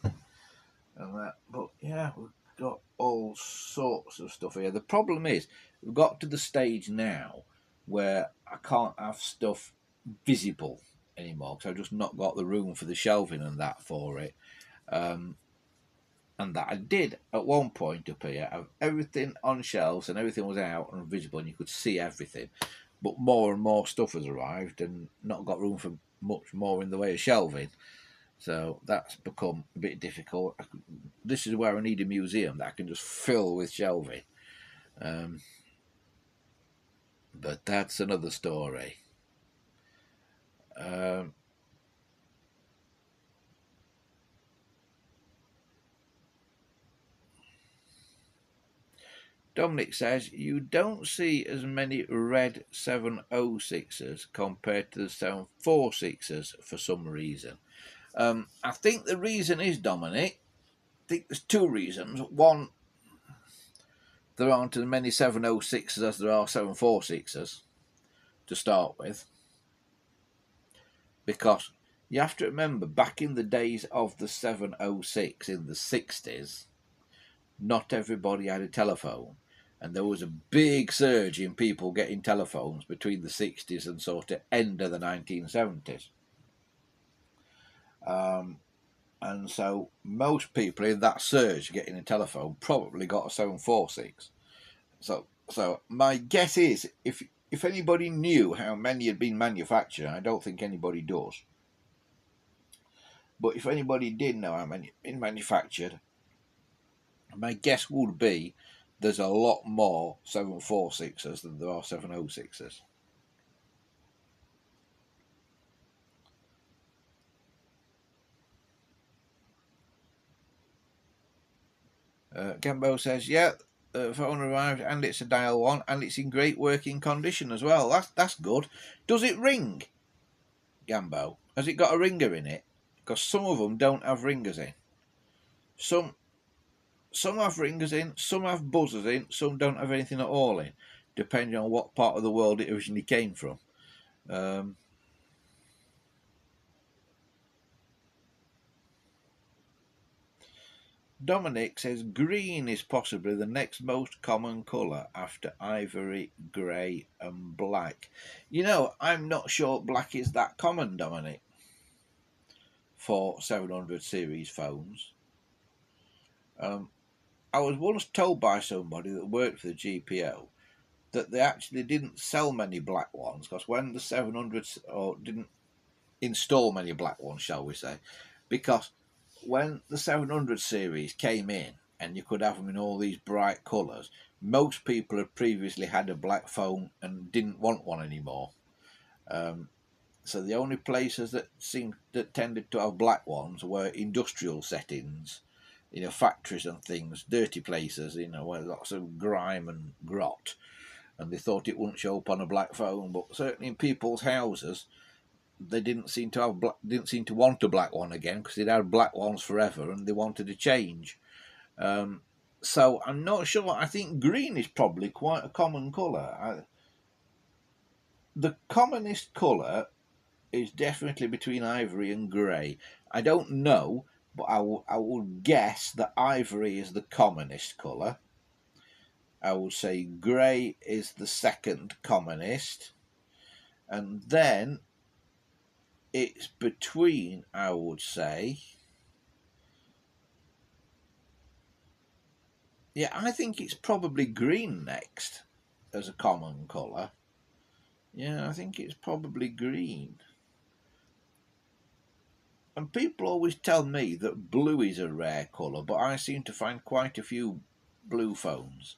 But yeah, we've got all sorts of stuff here. The problem is, we've got to the stage now where I can't have stuff visible anymore because I've just not got the room for the shelving and that for it. And that I did at one point up here have everything on shelves and everything was out and visible and you could see everything. But more and more stuff has arrived and not got room for much more in the way of shelving. So that's become a bit difficult. This is where I need a museum that I can just fill with shelving. But that's another story. Dominic says, you don't see as many red 706s compared to the 746s for some reason. I think the reason is, Dominic, I think there's two reasons. One, there aren't as many 706s as there are 746s to start with. Because you have to remember, back in the days of the 706 in the 60s, not everybody had a telephone. And there was a big surge in people getting telephones between the 60s and sort of end of the 1970s. And so most people in that surge getting a telephone probably got a 746. So my guess is, if anybody knew how many had been manufactured, I don't think anybody does. But if anybody did know how many had been manufactured, my guess would be there's a lot more 746s than there are 706s. Gambo says, yeah, the phone arrived and it's a dial one and it's in great working condition as well. That's good. Does it ring, Gambo? Has it got a ringer in it? Because some of them don't have ringers in. Some have ringers in, some have buzzers in, some don't have anything at all in, depending on what part of the world it originally came from. Dominic says green is possibly the next most common colour after ivory, grey and black. You know, I'm not sure black is that common, Dominic, for 700 series phones. I was once told by somebody that worked for the GPO that they actually didn't sell many black ones because when the 700s, or didn't install many black ones, shall we say, because when the 700 series came in and you could have them in all these bright colours, most people had previously had a black phone and didn't want one anymore. So the only places that tended to have black ones were industrial settings, you know, factories and things, dirty places, you know, where lots of grime and grot, and they thought it wouldn't show up on a black phone. But certainly in people's houses, they didn't seem to want a black one again because they'd had black ones forever and they wanted a change. So I'm not sure. I think green is probably quite a common colour. The commonest colour is definitely between ivory and grey. I don't know, but I would guess that ivory is the commonest colour. I would say grey is the second commonest, and then it's between, I would say, yeah, I think it's probably green next as a common colour. Yeah, I think it's probably green. And people always tell me that blue is a rare colour, but I seem to find quite a few blue phones,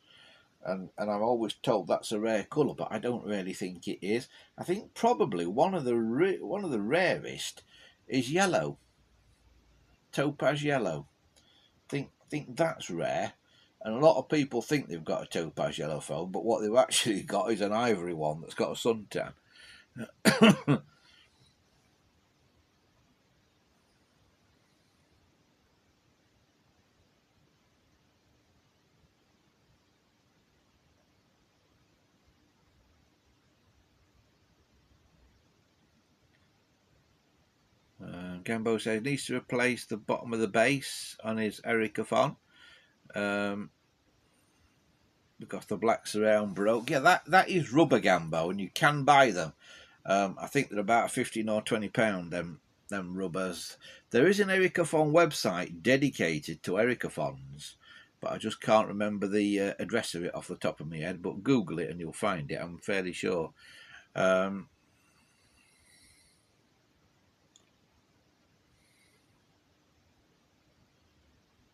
and I'm always told that's a rare colour, but I don't really think it is. I think probably one of the rarest is yellow, topaz yellow. Think that's rare, and a lot of people think they've got a topaz yellow phone, but what they've actually got is an ivory one that's got a suntan. Gambo says needs to replace the bottom of the base on his Ericaphone because the black surround broke. Yeah, that is rubber, Gambo, and you can buy them. I think they're about £15 or £20. Them rubbers. There is an Ericaphone website dedicated to Ericaphones, but I just can't remember the address of it off the top of my head. But Google it and you'll find it. I'm fairly sure.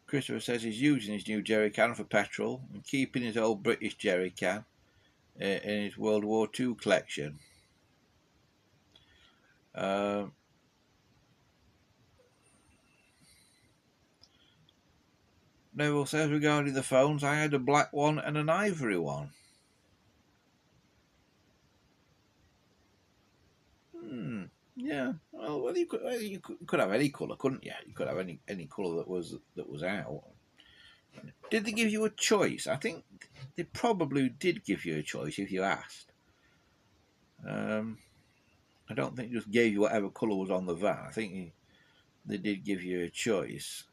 Christopher says he's using his new jerry can for petrol and keeping his old British jerry can in his World War II collection. Neville says regarding the phones, I had a black one and an ivory one. Yeah, well, you could have any colour, couldn't you? You could have any colour that was out. Did they give you a choice? I think they probably did give you a choice if you asked. I don't think they just gave you whatever colour was on the van. I think they did give you a choice.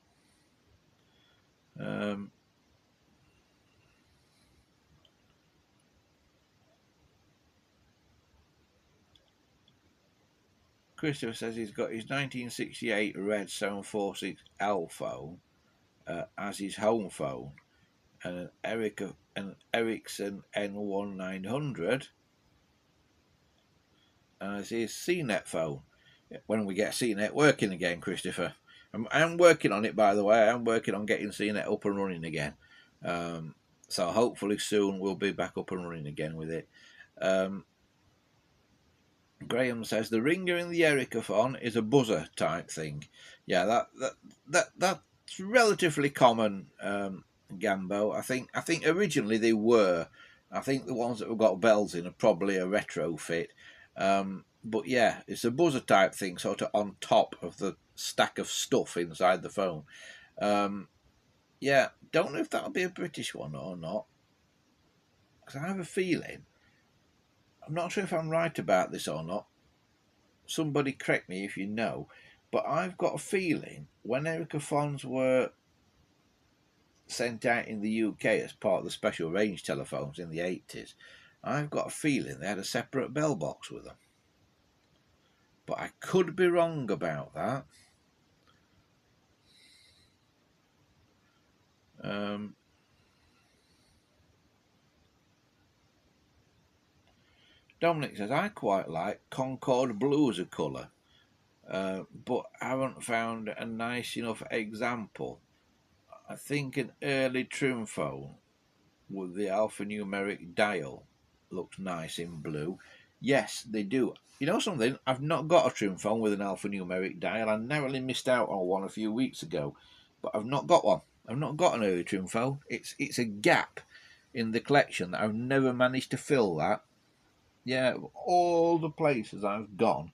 Christopher says he's got his 1968 red 746L phone as his home phone, and an Ericsson N1900 as his CNET phone. When we get CNET working again, Christopher, I'm working on it, by the way. I'm working on getting CNET up and running again. So hopefully soon we'll be back up and running again with it. Graham says the ringer in the Ericaphone is a buzzer type thing. Yeah, that's relatively common, Gambo. I think originally they were. I think the ones that have got bells in are probably a retrofit. But yeah, it's a buzzer type thing, sort of on top of the stack of stuff inside the phone. Yeah, don't know if that'll be a British one or not, because I have a feeling. I'm not sure if I'm right about this or not. Somebody correct me if you know, but I've got a feeling when Ericaphones were sent out in the UK as part of the special range telephones in the 80s, I've got a feeling they had a separate bell box with them. But I could be wrong about that. Dominic says, I quite like Concord Blue as a colour, but haven't found a nice enough example. I think an early trim phone with the alphanumeric dial looks nice in blue. Yes, they do. You know something? I've not got a trim phone with an alphanumeric dial. I narrowly missed out on one a few weeks ago, but I've not got one. I've not got an early trim phone. It's a gap in the collection that I've never managed to fill that. Yeah, all the places I've gone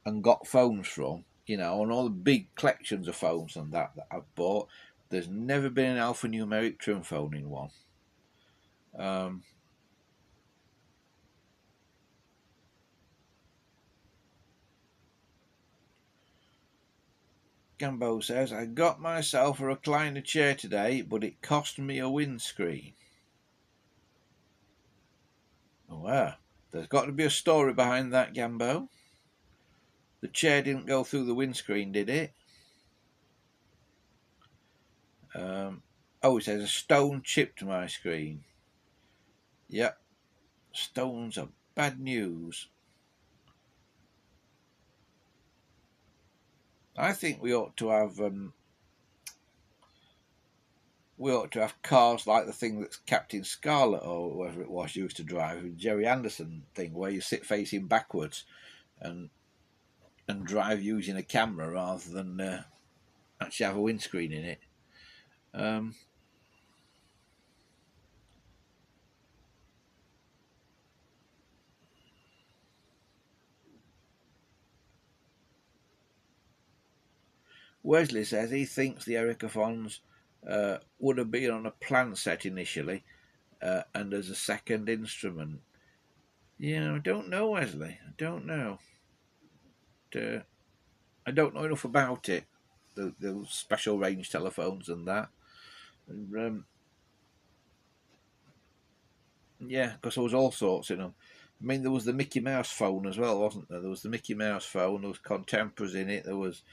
and got phones from, and all the big collections of phones and that I've bought, there's never been an alphanumeric trim phone in one. Gambo says, I got myself a recliner chair today, but it cost me a windscreen. Well, there's got to be a story behind that, Gambo. The chair didn't go through the windscreen, did it? It says a stone chipped my screen. Yep, stones are bad news. I think we ought to have we ought to have cars like the thing that's Captain Scarlet or whoever it was used to drive, Jerry Anderson thing, where you sit facing backwards and drive using a camera rather than actually have a windscreen in it. Wesley says he thinks the Ericofons would have been on a plant set initially and as a second instrument. Yeah, I don't know, Wesley. I don't know. I don't know enough about it. The special range telephones and that. And, yeah, because there was all sorts in them. I mean, there was the Mickey Mouse phone as well, wasn't there? There was the Mickey Mouse phone. There was Contemporaries in it. There was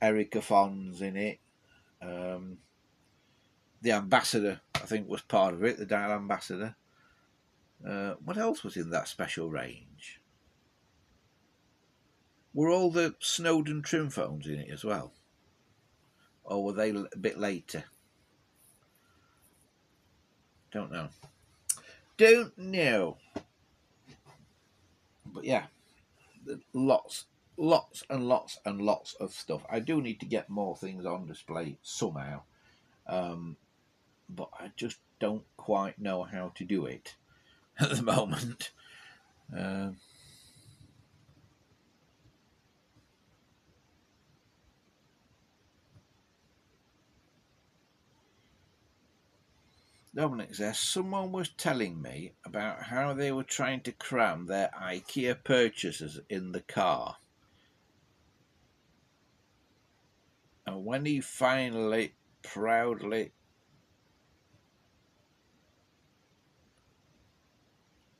Ericofons in it. The Ambassador, I think, was part of it. The Dial Ambassador. What else was in that special range? Were all the Snowden trim phones in it as well? Or were they a bit later? Don't know. Don't know. But yeah, lots and lots of stuff. I do need to get more things on display somehow. But I just don't quite know how to do it at the moment. Dominic says, someone was telling me about how they were trying to cram their IKEA purchases in the car. And when he finally proudly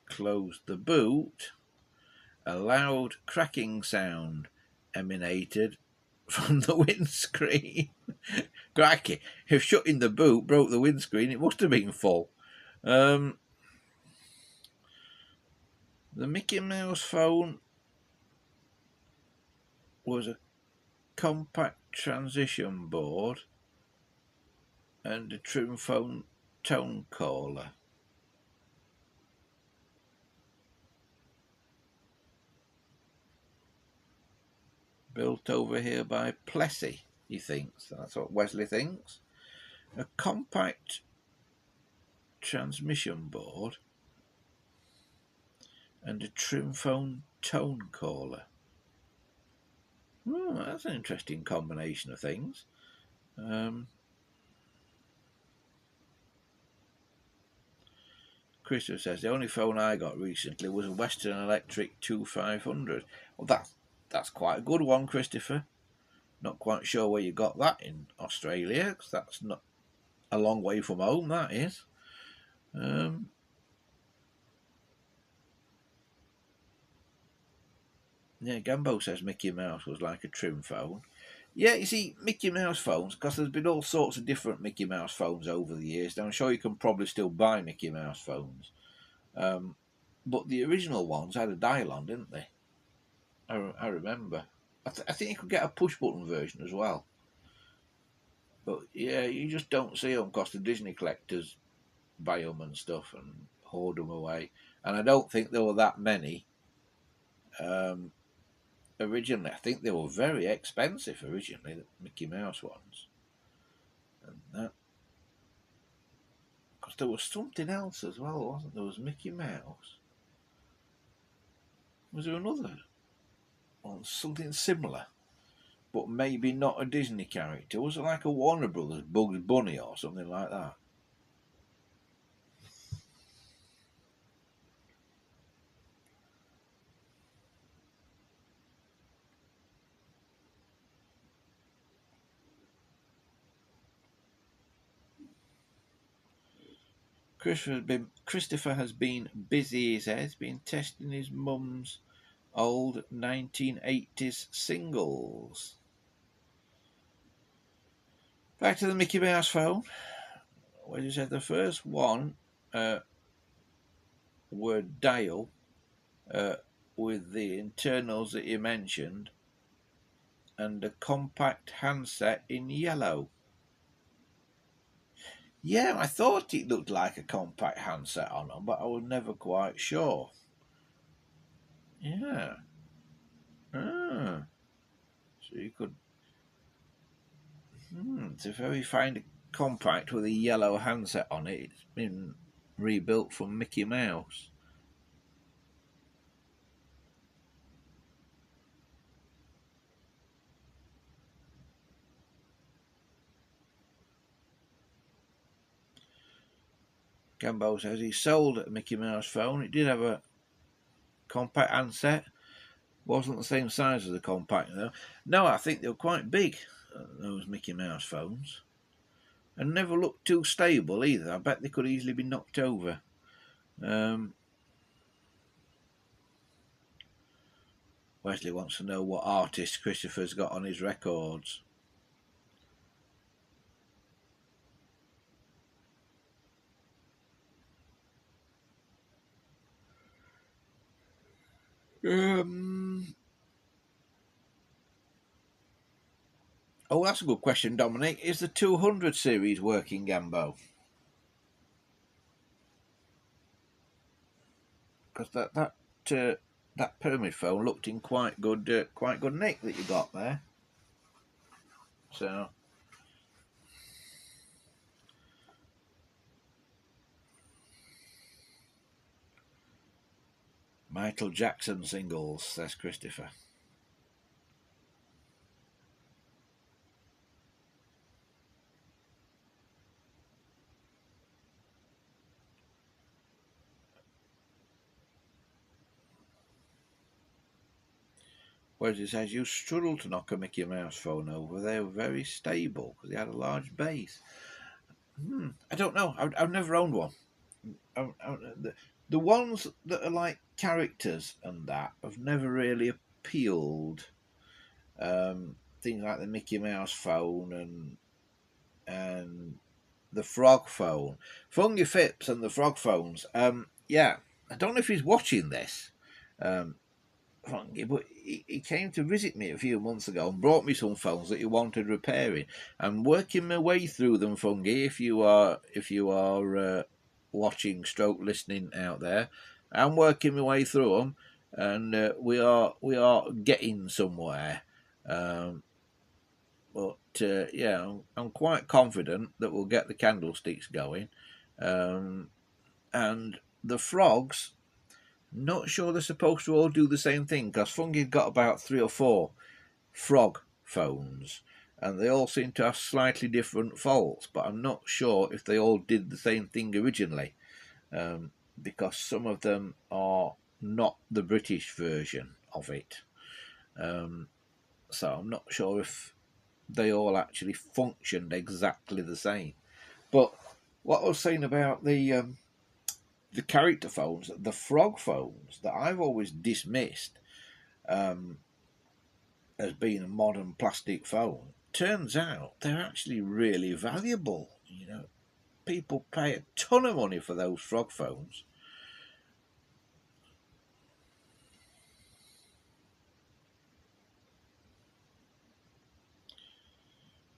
closed the boot, a loud cracking sound emanated from the windscreen. Crikey, if shutting the boot broke the windscreen, it must have been full. The Mickey Mouse phone was a compact transition board and a trim phone tone caller. Built over here by Plessy, he thinks. That's what Wesley thinks. A compact transmission board and a trim phone tone caller. Oh, that's an interesting combination of things. Christopher says, the only phone I got recently was a Western Electric 2500. Well, that's quite a good one, Christopher. Not quite sure where you got that in Australia, because that's not a long way from home, that is. Yeah, Gambo says Mickey Mouse was like a trim phone. Yeah, you see, Mickey Mouse phones, because there's been all sorts of different Mickey Mouse phones over the years. Now, I'm sure you can probably still buy Mickey Mouse phones. But the original ones had a dial on, didn't they? I remember. I think you could get a push-button version as well. But yeah, you just don't see them because the Disney collectors buy them and stuff and hoard them away. And I don't think there were that many originally. I think they were very expensive originally, the Mickey Mouse ones. And that, because there was something else as well, wasn't there? Was Mickey Mouse. Was there another one, something similar, but maybe not a Disney character? Was it like a Warner Brothers Bugs Bunny or something like that? Christopher has been busy, he says, been testing his mum's old 1980s singles. Back to the Mickey Mouse phone. Where you said the first one were dial with the internals that you mentioned and a compact handset in yellow. Yeah, I thought it looked like a compact handset on them, but I was never quite sure. Yeah. Ah, so you could. It's a very fine compact with a yellow handset on it. It's been rebuilt from Mickey Mouse. Gambo says he sold a Mickey Mouse phone. It did have a compact handset. Wasn't the same size as the compact though. No, I think they were quite big, those Mickey Mouse phones. And never looked too stable either. I bet they could easily be knocked over. Wesley wants to know what artist Christopher's got on his records. Oh, that's a good question, Dominic. Is the 200 series working, Gambo? Because that pyramid phone looked in quite good nick that you got there. So Michael Jackson singles, says Christopher. Whereas it says you struggle to knock a Mickey Mouse phone over. They were very stable because they had a large base. I don't know. I've never owned one. The ones that are like characters and that have never really appealed. Things like the Mickey Mouse phone and the frog phone. Fungy Phipps and the frog phones. Yeah, I don't know if he's watching this. Funky, but he came to visit me a few months ago and brought me some phones that he wanted repairing. I'm working my way through them, Funky. If you are watching, stroke listening out there, I'm working my way through them, and we are getting somewhere. But yeah, I'm quite confident that we'll get the candlesticks going, and the frogs. Not sure they're supposed to all do the same thing because Fungy's got about 3 or 4 frog phones and they all seem to have slightly different faults, but I'm not sure if they all did the same thing originally, because some of them are not the British version of it. So I'm not sure if they all actually functioned exactly the same. But what I was saying about the character phones, the frog phones that I've always dismissed as being a modern plastic phone, turns out they're actually really valuable. People pay a ton of money for those frog phones.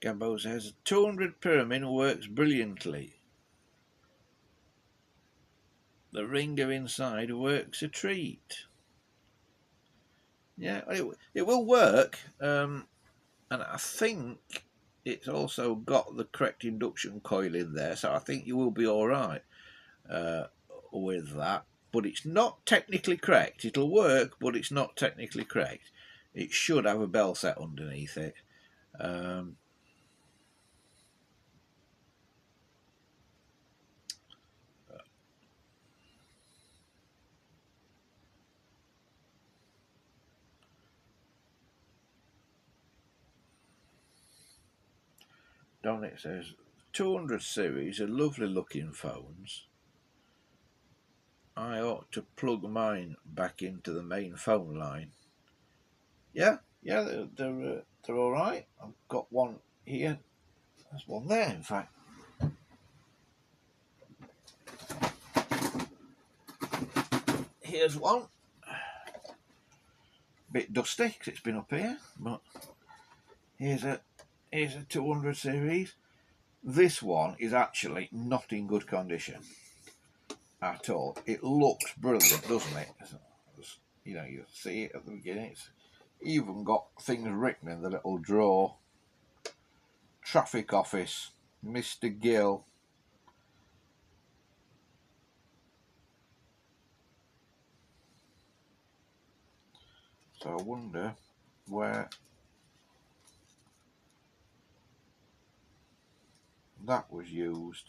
Gambo says 200 pyramid works brilliantly. The ringer inside works a treat. Yeah, it will work, and I think it's also got the correct induction coil in there, so I think you will be all right with that. But it's not technically correct. It'll work, but it's not technically correct. It should have a bell set underneath it. Dominic says 200 series are lovely looking phones. I ought to plug mine back into the main phone line. Yeah, they're all right. I've got one here. There's one there, in fact. Here's one. Bit dusty because it's been up here, but here's a 200 series. This one is actually not in good condition at all. It looks brilliant, doesn't it? You know, you see it at the beginning. It's even got things written in the little drawer. Traffic office, Mr. Gill. So I wonder where that was used.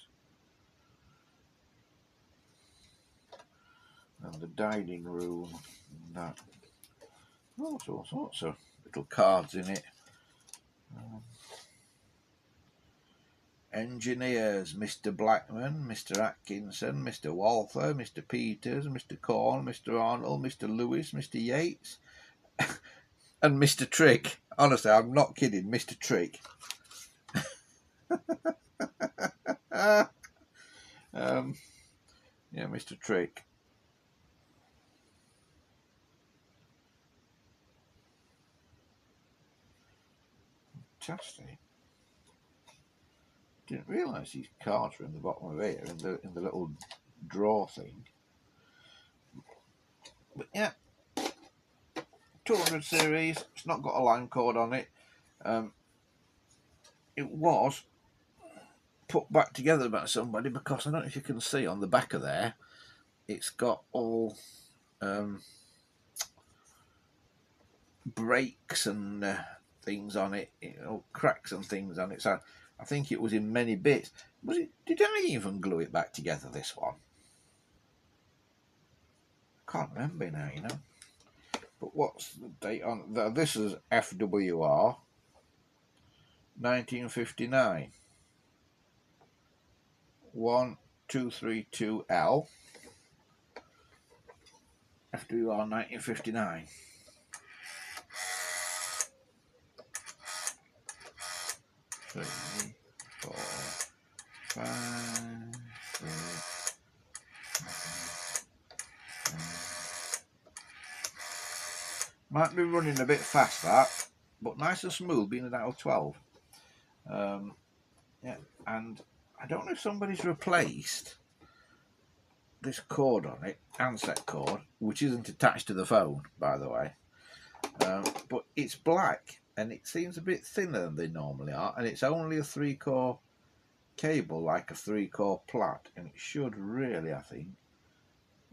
And the dining room, and that. Oh, all sorts of little cards in it. Engineers, Mr. Blackman, Mr. Atkinson, Mr. Walther, Mr. Peters, Mr. Corn, Mr. Arnold, Mr. Lewis, Mr. Yates, and Mr. Trick. Honestly, I'm not kidding, Mr. Trick. Yeah, Mr. Trick. Fantastic. Didn't realise these cards were in the bottom of here, in the little drawer thing. But yeah, 200 series. It's not got a line code on it. It was put back together by somebody, because I don't know if you can see on the back of there, it's got all breaks and things on it, you know, cracks and things on it. So I think it was in many bits. Was it? Did I even glue it back together, this one? Can't remember now, you know. But what's the date on? This is FWR 1959. 1232L. FWR 1959. 3, 4, 5, 6, 7. Might be running a bit fast, that, but nice and smooth, being an out of 12. Yeah, and I don't know if somebody's replaced this cord on it, handset cord, which isn't attached to the phone, by the way. But it's black, and it seems a bit thinner than they normally are, and it's only a 3-core cable, like a 3-core plat, and it should really, I think,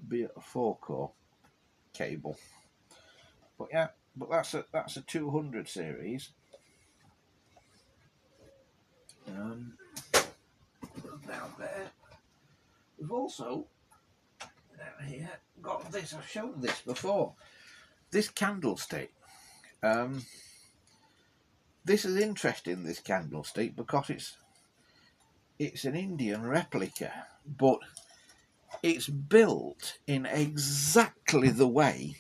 be a 4-core cable. But yeah, but that's a 200 series. Down there, we've also down here got this. I've shown this before. This candlestick. This is interesting, this candlestick, because it's an Indian replica, but it's built in exactly the way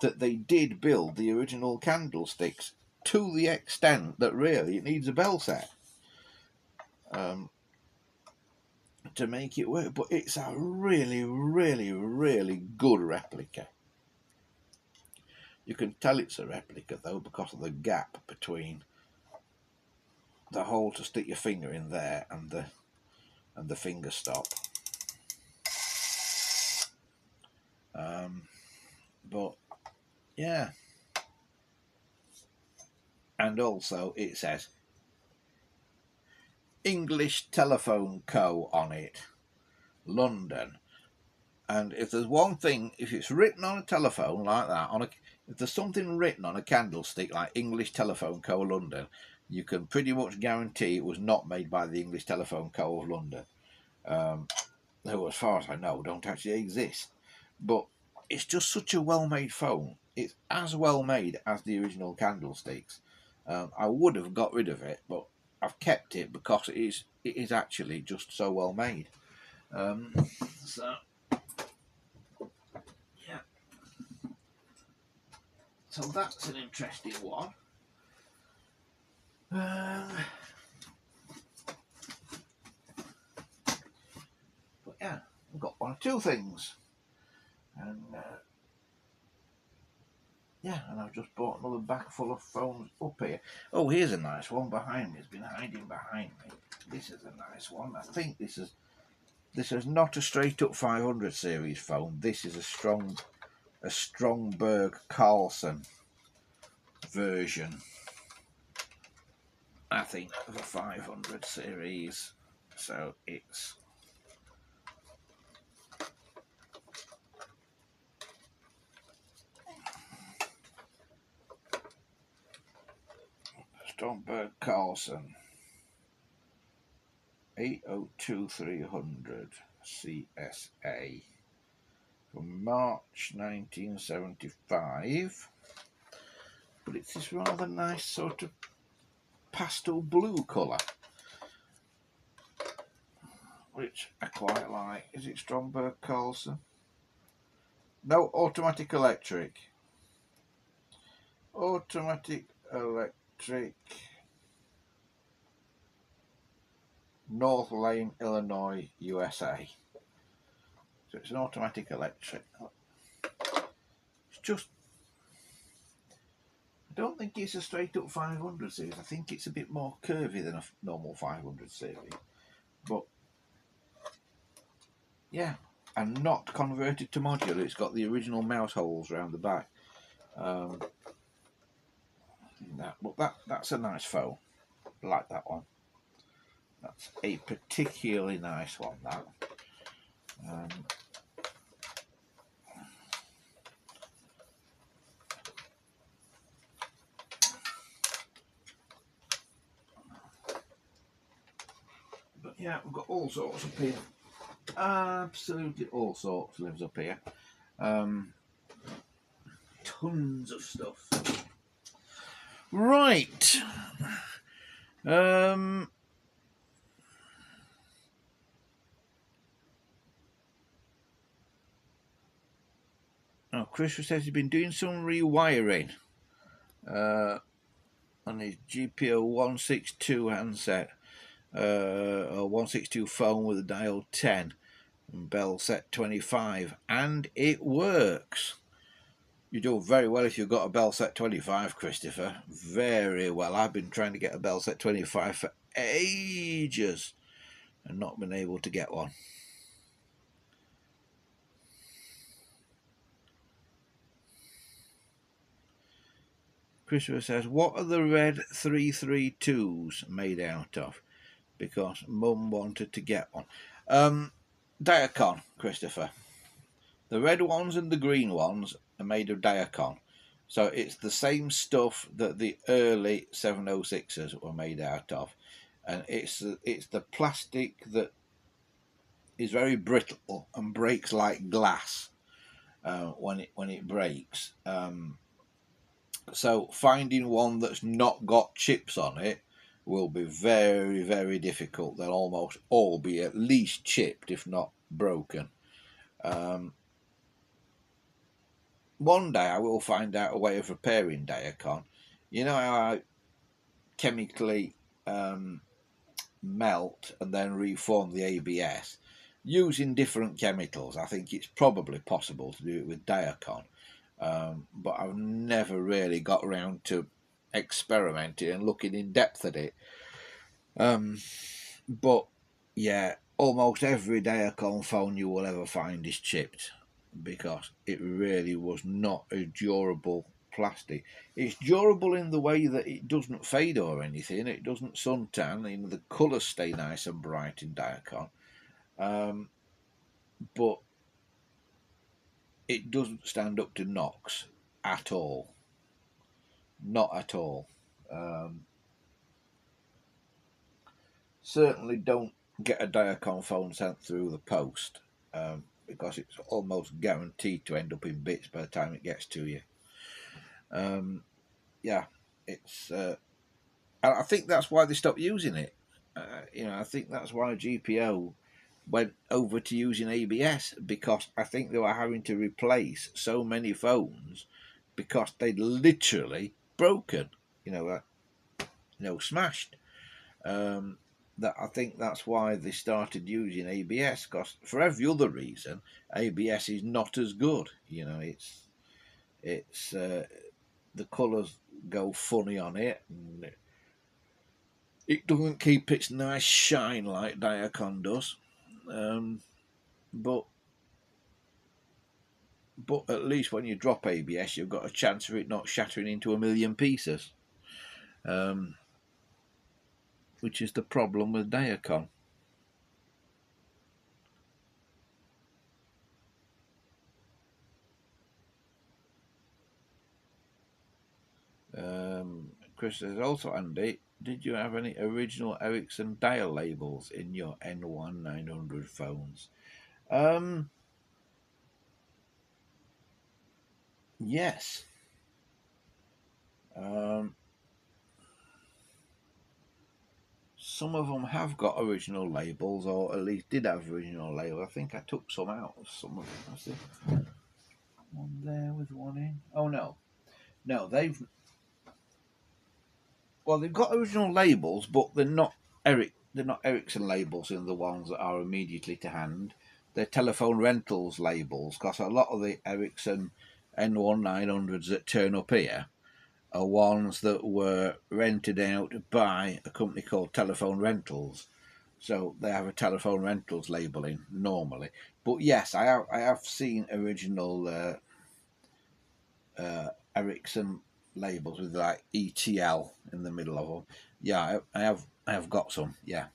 that they did build the original candlesticks, to the extent that really it needs a bell set to make it work. But it's a really, really, really good replica. You can tell it's a replica though, because of the gap between the hole to stick your finger in there and the finger stop. But yeah, and also it says English Telephone Co. on it, London. And if there's one thing, if it's written on a telephone like that, if there's something written on a candlestick like English Telephone Co. London, you can pretty much guarantee it was not made by the English Telephone Co. of London, who, as far as I know, don't actually exist. But it's just such a well-made phone. It's as well made as the original candlesticks. I would have got rid of it, but I've kept it because it is actually just so well made. So yeah, so that's an interesting one. But yeah, I've got one or two things, and yeah, and I've just bought another bag full of phones up here. Oh, here's a nice one behind me. It's been hiding behind me. This is a nice one. I think this is not a straight up 500 series phone. This is a Stromberg Carlson version, I think, of a 500 series. So it's Stromberg Carlson 802300 CSA from March 1975. But it's this rather nice sort of pastel blue colour, which I quite like. Is it Stromberg Carlson? No, automatic electric. Automatic electric. North Lane, Illinois, USA. So it's an automatic electric. It's just, I don't think it's a straight up 500 series. I think it's a bit more curvy than a normal 500 series. But yeah, and not converted to modular. It's got the original mouse holes around the back. That's a nice phone. I like that one. That's a particularly nice one, that. But yeah, we've got all sorts up here. Absolutely all sorts lives up here. Tons of stuff. Right. Oh, Chris says he's been doing some rewiring on his GPO 162 handset, or 162 phone with a dial 10 and Bell set 25, and it works. You do very well if you've got a Bell set 25, Christopher. Very well. I've been trying to get a Bell set 25 for ages and not been able to get one. Christopher says, what are the red 332s made out of? Because Mum wanted to get one. Diacon, Christopher. The red ones and the green ones are made of Diacon. So it's the same stuff that the early 706s were made out of. And it's the plastic that is very brittle and breaks like glass when it breaks. So finding one that's not got chips on it will be very, very difficult. They'll almost all be at least chipped, if not broken. One day I will find out a way of repairing Diacon. You know how I chemically melt and then reform the ABS? Using different chemicals, I think it's probably possible to do it with Diacon. But I've never really got around to experimenting and looking in depth at it. But yeah, almost every Diacon phone you will ever find is chipped because it really was not a durable plastic. It's durable in the way that it doesn't fade or anything. It doesn't suntan. You know, the colours stay nice and bright in Diacon. But it doesn't stand up to knocks at all. Not at all. Certainly don't get a Diacon phone sent through the post because it's almost guaranteed to end up in bits by the time it gets to you. Yeah, it's. I think that's why they stopped using it. I think that's why GPO went over to using ABS, because I think they were having to replace so many phones because they'd literally broken, smashed. That I think that's why they started using ABS, because for every other reason, ABS is not as good. the colours go funny on it, and it doesn't keep its nice shine like Diacon does. But at least when you drop ABS, you've got a chance of it not shattering into a million pieces, which is the problem with Diacon. Chris says, also, Andy, did you have any original Ericsson dial labels in your N1900 phones? Yes. Some of them have got original labels, or at least did have original labels. I think I took some out of some of them. I see one there with one in. Oh no, they've got original labels, but they're not Ericsson labels in the ones that are immediately to hand. They're telephone rentals labels, because a lot of the Ericsson N1900s that turn up here are ones that were rented out by a company called Telephone Rentals. So they have a telephone rentals labelling normally. But yes, I have seen original Ericsson labels with like ETL in the middle of them. Yeah, I have got some. Yeah.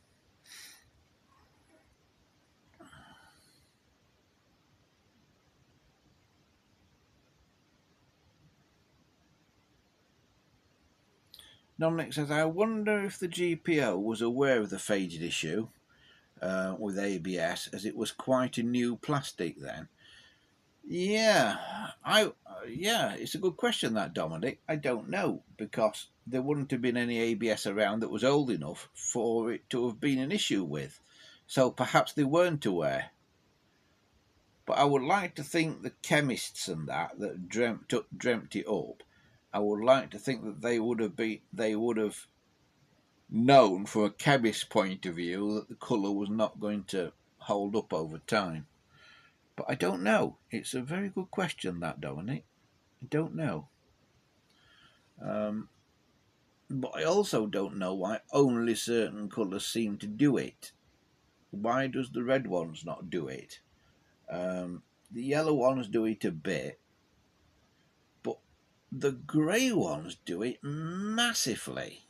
Dominic says, I wonder if the GPO was aware of the faded issue with ABS, as it was quite a new plastic then. Yeah, it's a good question, that, Dominic. I don't know, because there wouldn't have been any ABS around that was old enough for it to have been an issue with. So perhaps they weren't aware. But I would like to think the chemists and that dreamt it up. I would like to think that they would have known from a chemist's point of view that the colour was not going to hold up over time. But I don't know. It's a very good question, that, Dominic. I don't know. But I also don't know why only certain colours seem to do it. Why does the red ones not do it? The yellow ones do it a bit, but the grey ones do it massively.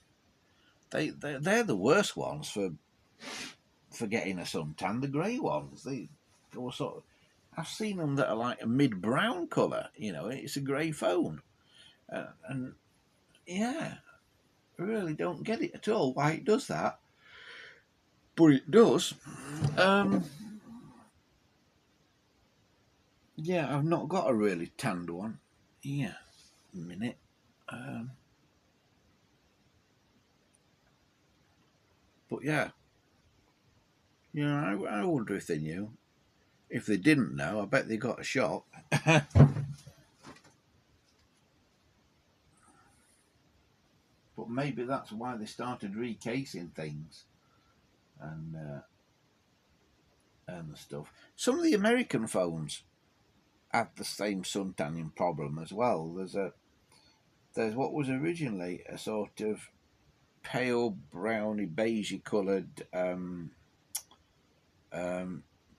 They're the worst ones for getting a suntan. The grey ones, they go sort of. I've seen them that are like a mid-brown colour. It's a grey phone, and yeah, I really don't get it at all why it does that, but it does. Yeah, I've not got a really tanned one. Yeah, a minute. But yeah, I wonder if they knew. If they didn't know, I bet they got a shock. But maybe that's why they started recasing things and stuff. Some of the American phones had the same sun tanning problem as well. There's what was originally a sort of pale browny beigey coloured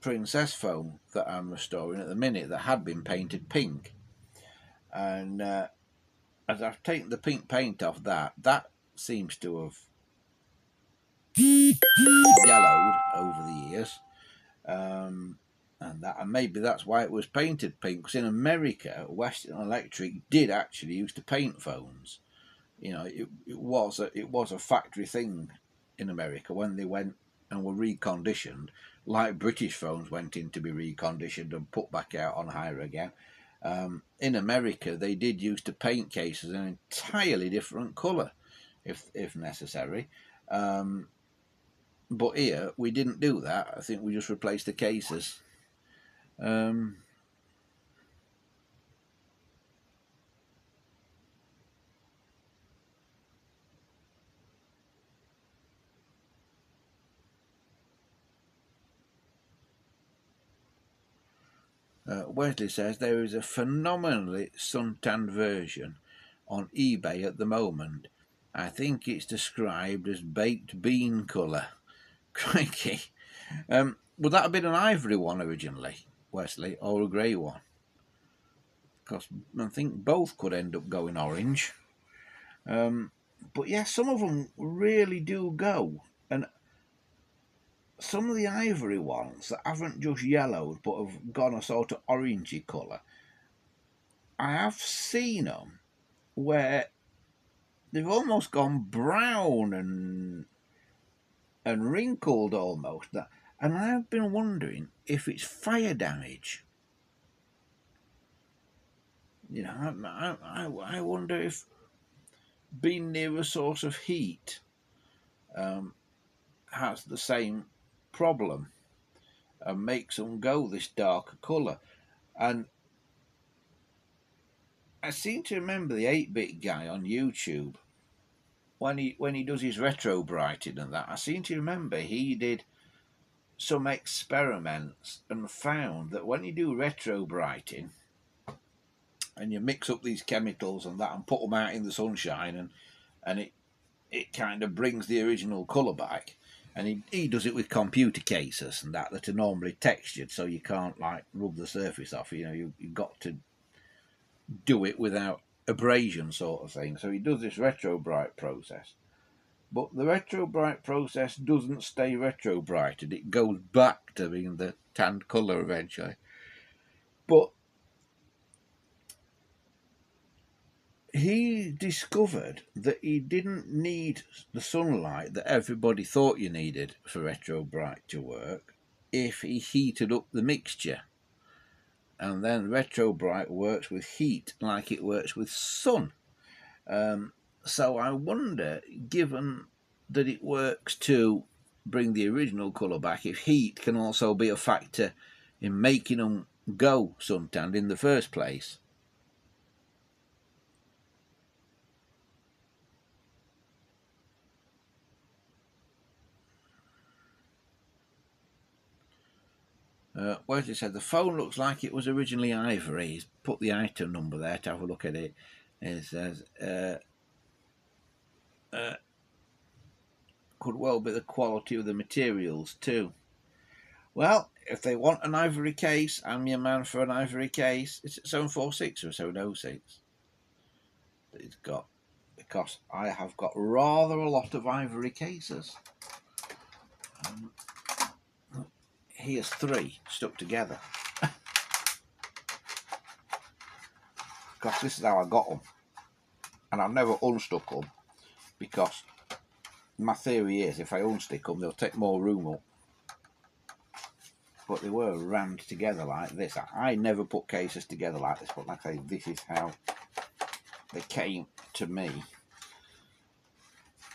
Princess phone that I'm restoring at the minute that had been painted pink, and as I've taken the pink paint off that seems to have yellowed over the years, and maybe that's why it was painted pink. Because in America, Western Electric did actually used to paint phones. It was a factory thing in America when they went and were reconditioned, like British phones went in to be reconditioned and put back out on hire again. In America, they did used to paint cases an entirely different colour, if necessary. But here we didn't do that. I think we just replaced the cases. Wesley says there is a phenomenally suntanned version on eBay at the moment. I think it's described as baked bean colour. Crikey. Would that have been an ivory one originally, Wesley, or a grey one? Because I think both could end up going orange. But yeah, some of them really do go. And some of the ivory ones that haven't just yellowed but have gone a sort of orangey colour, I have seen them where they've almost gone brown and wrinkled almost. And I've been wondering if it's fire damage. You know, I wonder if being near a source of heat has the same problem and makes them go this darker colour. And I seem to remember the 8-bit guy on YouTube, when he does his retro brighting and that, I seem to remember he did some experiments and found that when you do retro brighting and you mix up these chemicals and that and put them out in the sunshine and it kind of brings the original colour back. And he does it with computer cases and that are normally textured, so you can't like rub the surface off. You know, you've got to do it without abrasion sort of thing. So he does this retro bright process. But the retro bright process doesn't stay retro brighted. It goes back to being the tanned colour eventually. But he discovered that he didn't need the sunlight that everybody thought you needed for retro bright to work if he heated up the mixture. And then retro bright works with heat like it works with sun. So I wonder, given that it works to bring the original colour back, if heat can also be a factor in making them go suntanned in the first place. Wesley said the phone looks like it was originally ivory. He's put the item number there to have a look at it. It says could well be the quality of the materials too. Well, if they want an ivory case, I'm your man for an ivory case. It's 746 or 706 that it's got, because I have got rather a lot of ivory cases. Here's 3 stuck together. Because this is how I got them. And I've never unstuck them, because my theory is if I unstick them, they'll take more room up. But they were rammed together like this. I never put cases together like this, but like I say, this is how they came to me.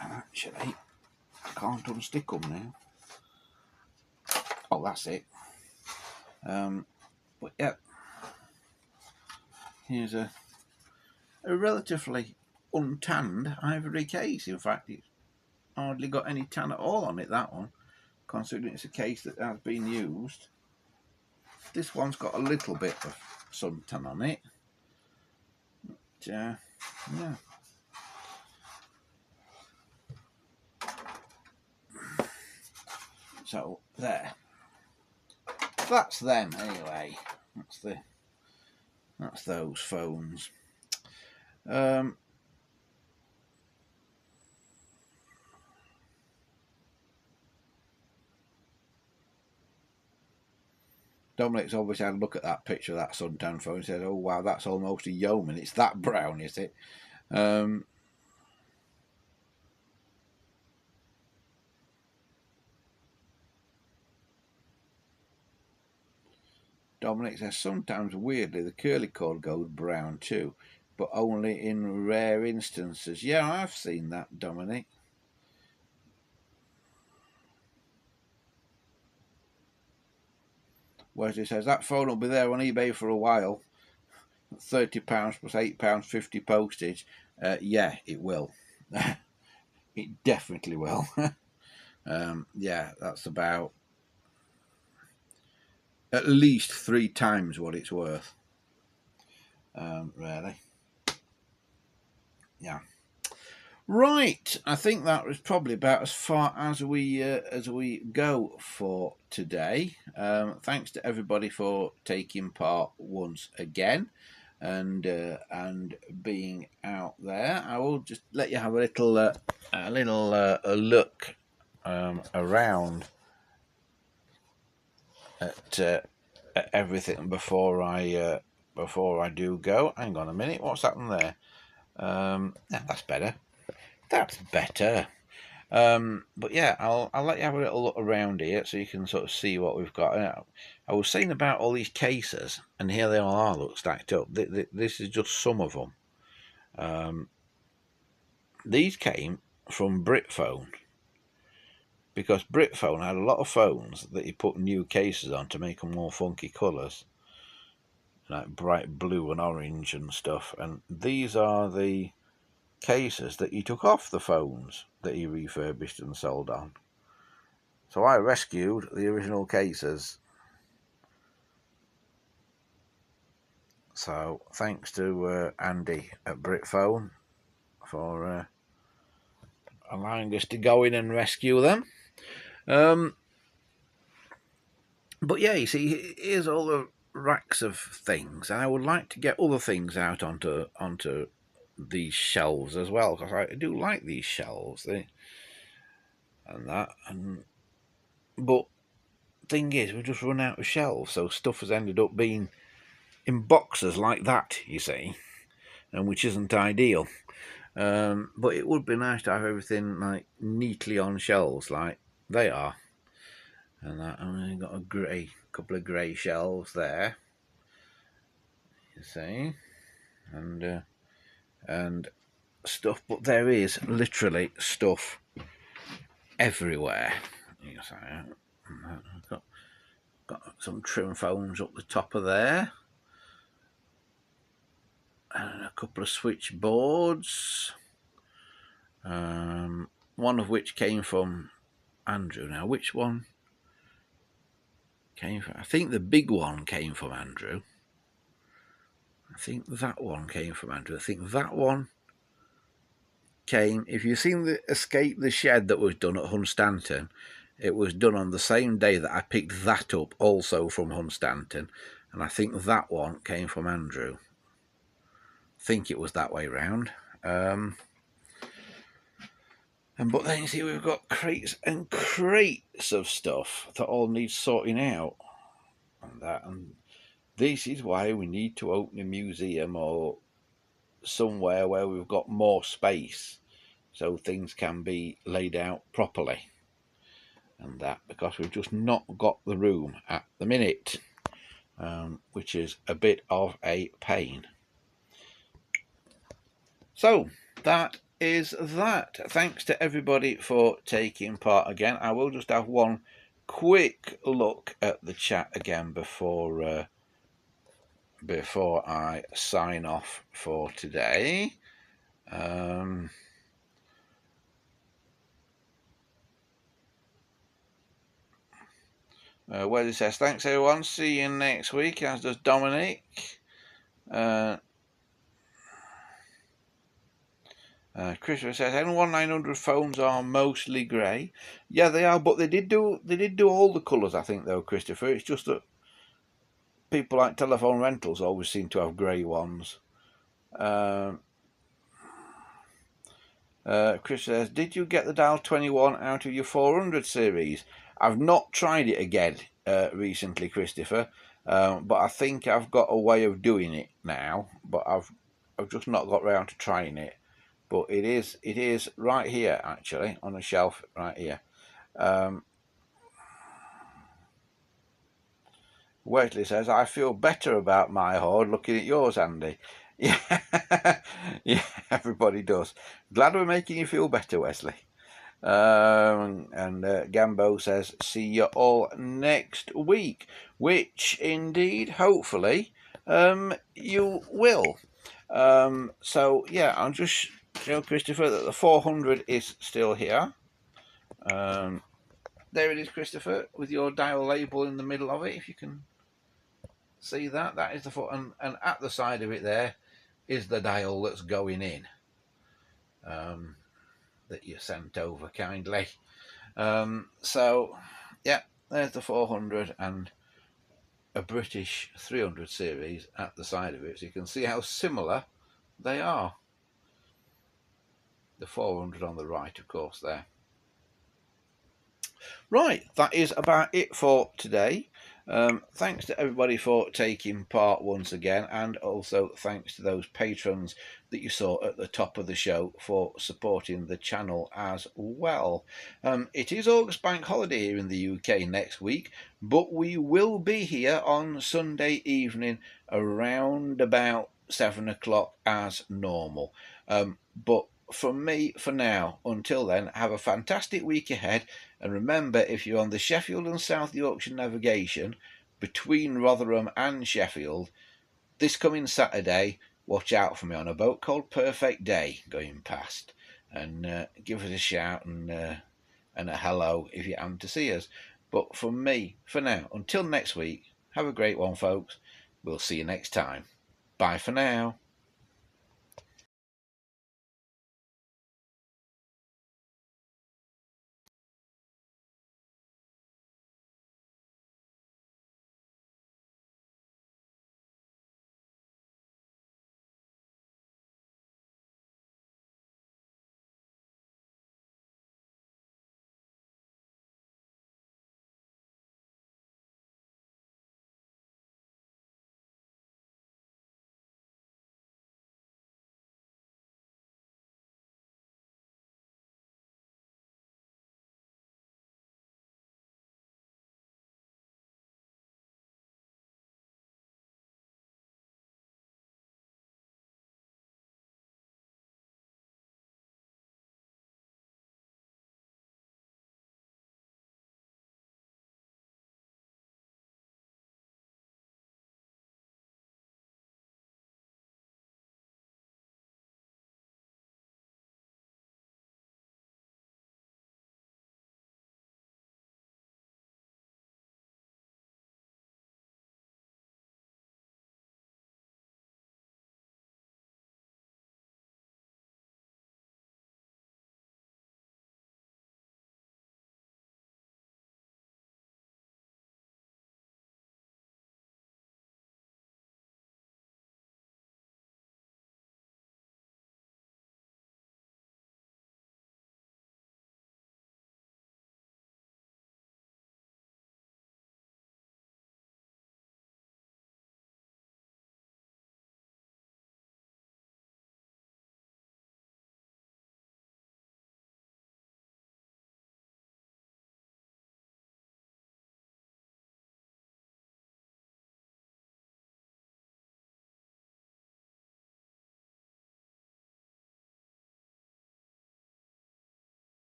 And actually, I can't unstick them now. Oh, that's it. But yeah, here's a relatively untanned ivory case. In fact, it's hardly got any tan at all on it, that one, considering it's a case that has been used. This one's got a little bit of suntan on it. But, yeah. So there. That's them anyway. That's those phones. Dominic's obviously had a look at that picture of that suntan phone and said, oh wow, that's almost a yeoman. It's that brown, is it? Dominic says, sometimes weirdly the curly cord goes brown too, but only in rare instances. Yeah, I've seen that, Dominic. Wesley says, that phone will be there on eBay for a while. £30 plus £8.50 postage. Yeah, it will. It definitely will. Yeah, that's about at least 3 times what it's worth. Really. Yeah. Right, I think that was probably about as far as we go for today. Thanks to everybody for taking part once again, and being out there. I will just let you have a little a look around at everything before I do go. Hang on a minute, what's happened there? That's better. That's better. But yeah, I'll let you have a little look around here so you can sort of see what we've got. I was saying about all these cases, and here they all are, look, stacked up. This is just some of them. These came from Britphone, because Britphone had a lot of phones that you put new cases on to make them more funky colours, like bright blue and orange and stuff. And these are the cases that he took off the phones that he refurbished and sold on. So I rescued the original cases. So thanks to Andy at Britphone for allowing us to go in and rescue them. But yeah, you see, here's all the racks of things, and I would like to get other things out onto these shelves as well, because I do like these shelves, but thing is, we've just run out of shelves, so stuff has ended up being in boxes like that, you see, and which isn't ideal. But it would be nice to have everything like neatly on shelves like they are, and we've got a couple of grey shelves there, you see, and stuff. But there is literally stuff everywhere. You see, got some trim phones up the top of there, and a couple of switchboards. One of which came from Andrew. Now, which one came from? I think the big one came from Andrew. I think that one came from Andrew. I think that one came. If you've seen the Escape the Shed that was done at Hunstanton, it was done on the same day that I picked that up, also from Hunstanton, and I think that one came from Andrew. I think it was that way round. But then you see we've got crates and crates of stuff that all needs sorting out, and this is why we need to open a museum or somewhere where we've got more space so things can be laid out properly, and that because we've just not got the room at the minute, which is a bit of a pain. So that is that. Thanks to everybody for taking part again. I will just have one quick look at the chat again before I sign off for today. Where it says, thanks everyone, see you next week, as does Dominic. Christopher says, N1900 phones are mostly grey. Yeah, they are, but they did do all the colours, I think, though, Christopher. It's just that people like Telephone Rentals always seem to have grey ones. Chris says, did you get the Dial 21 out of your 400 series? I've not tried it again recently, Christopher, but I think I've got a way of doing it now, but I've just not got round to trying it. But it is right here, actually, on the shelf right here. Wesley says, I feel better about my hoard looking at yours, Andy. Yeah, yeah, everybody does. Glad we're making you feel better, Wesley. And Gambo says, see you all next week, which indeed, hopefully, you will. So yeah, I'll just show Christopher that the 400 is still here. There it is, Christopher, with your dial label in the middle of it, if you can see that. That is the foot, and at the side of it there is the dial that's going in. that you sent over kindly. So yeah, there's the 400 and a British 300 series at the side of it, so you can see how similar they are. The 400 on the right, of course, there. Right, that is about it for today. Thanks to everybody for taking part once again, and also thanks to those patrons that you saw at the top of the show for supporting the channel as well. It is August Bank Holiday here in the UK next week, but we will be here on Sunday evening around about 7 o'clock as normal. But from me for now, until then, have a fantastic week ahead. And remember, if you're on the Sheffield and South Yorkshire navigation between Rotherham and Sheffield, this coming Saturday, watch out for me on a boat called Perfect Day going past. And give us a shout and a hello if you happen to see us. But from me, for now, until next week, have a great one, folks. We'll see you next time. Bye for now.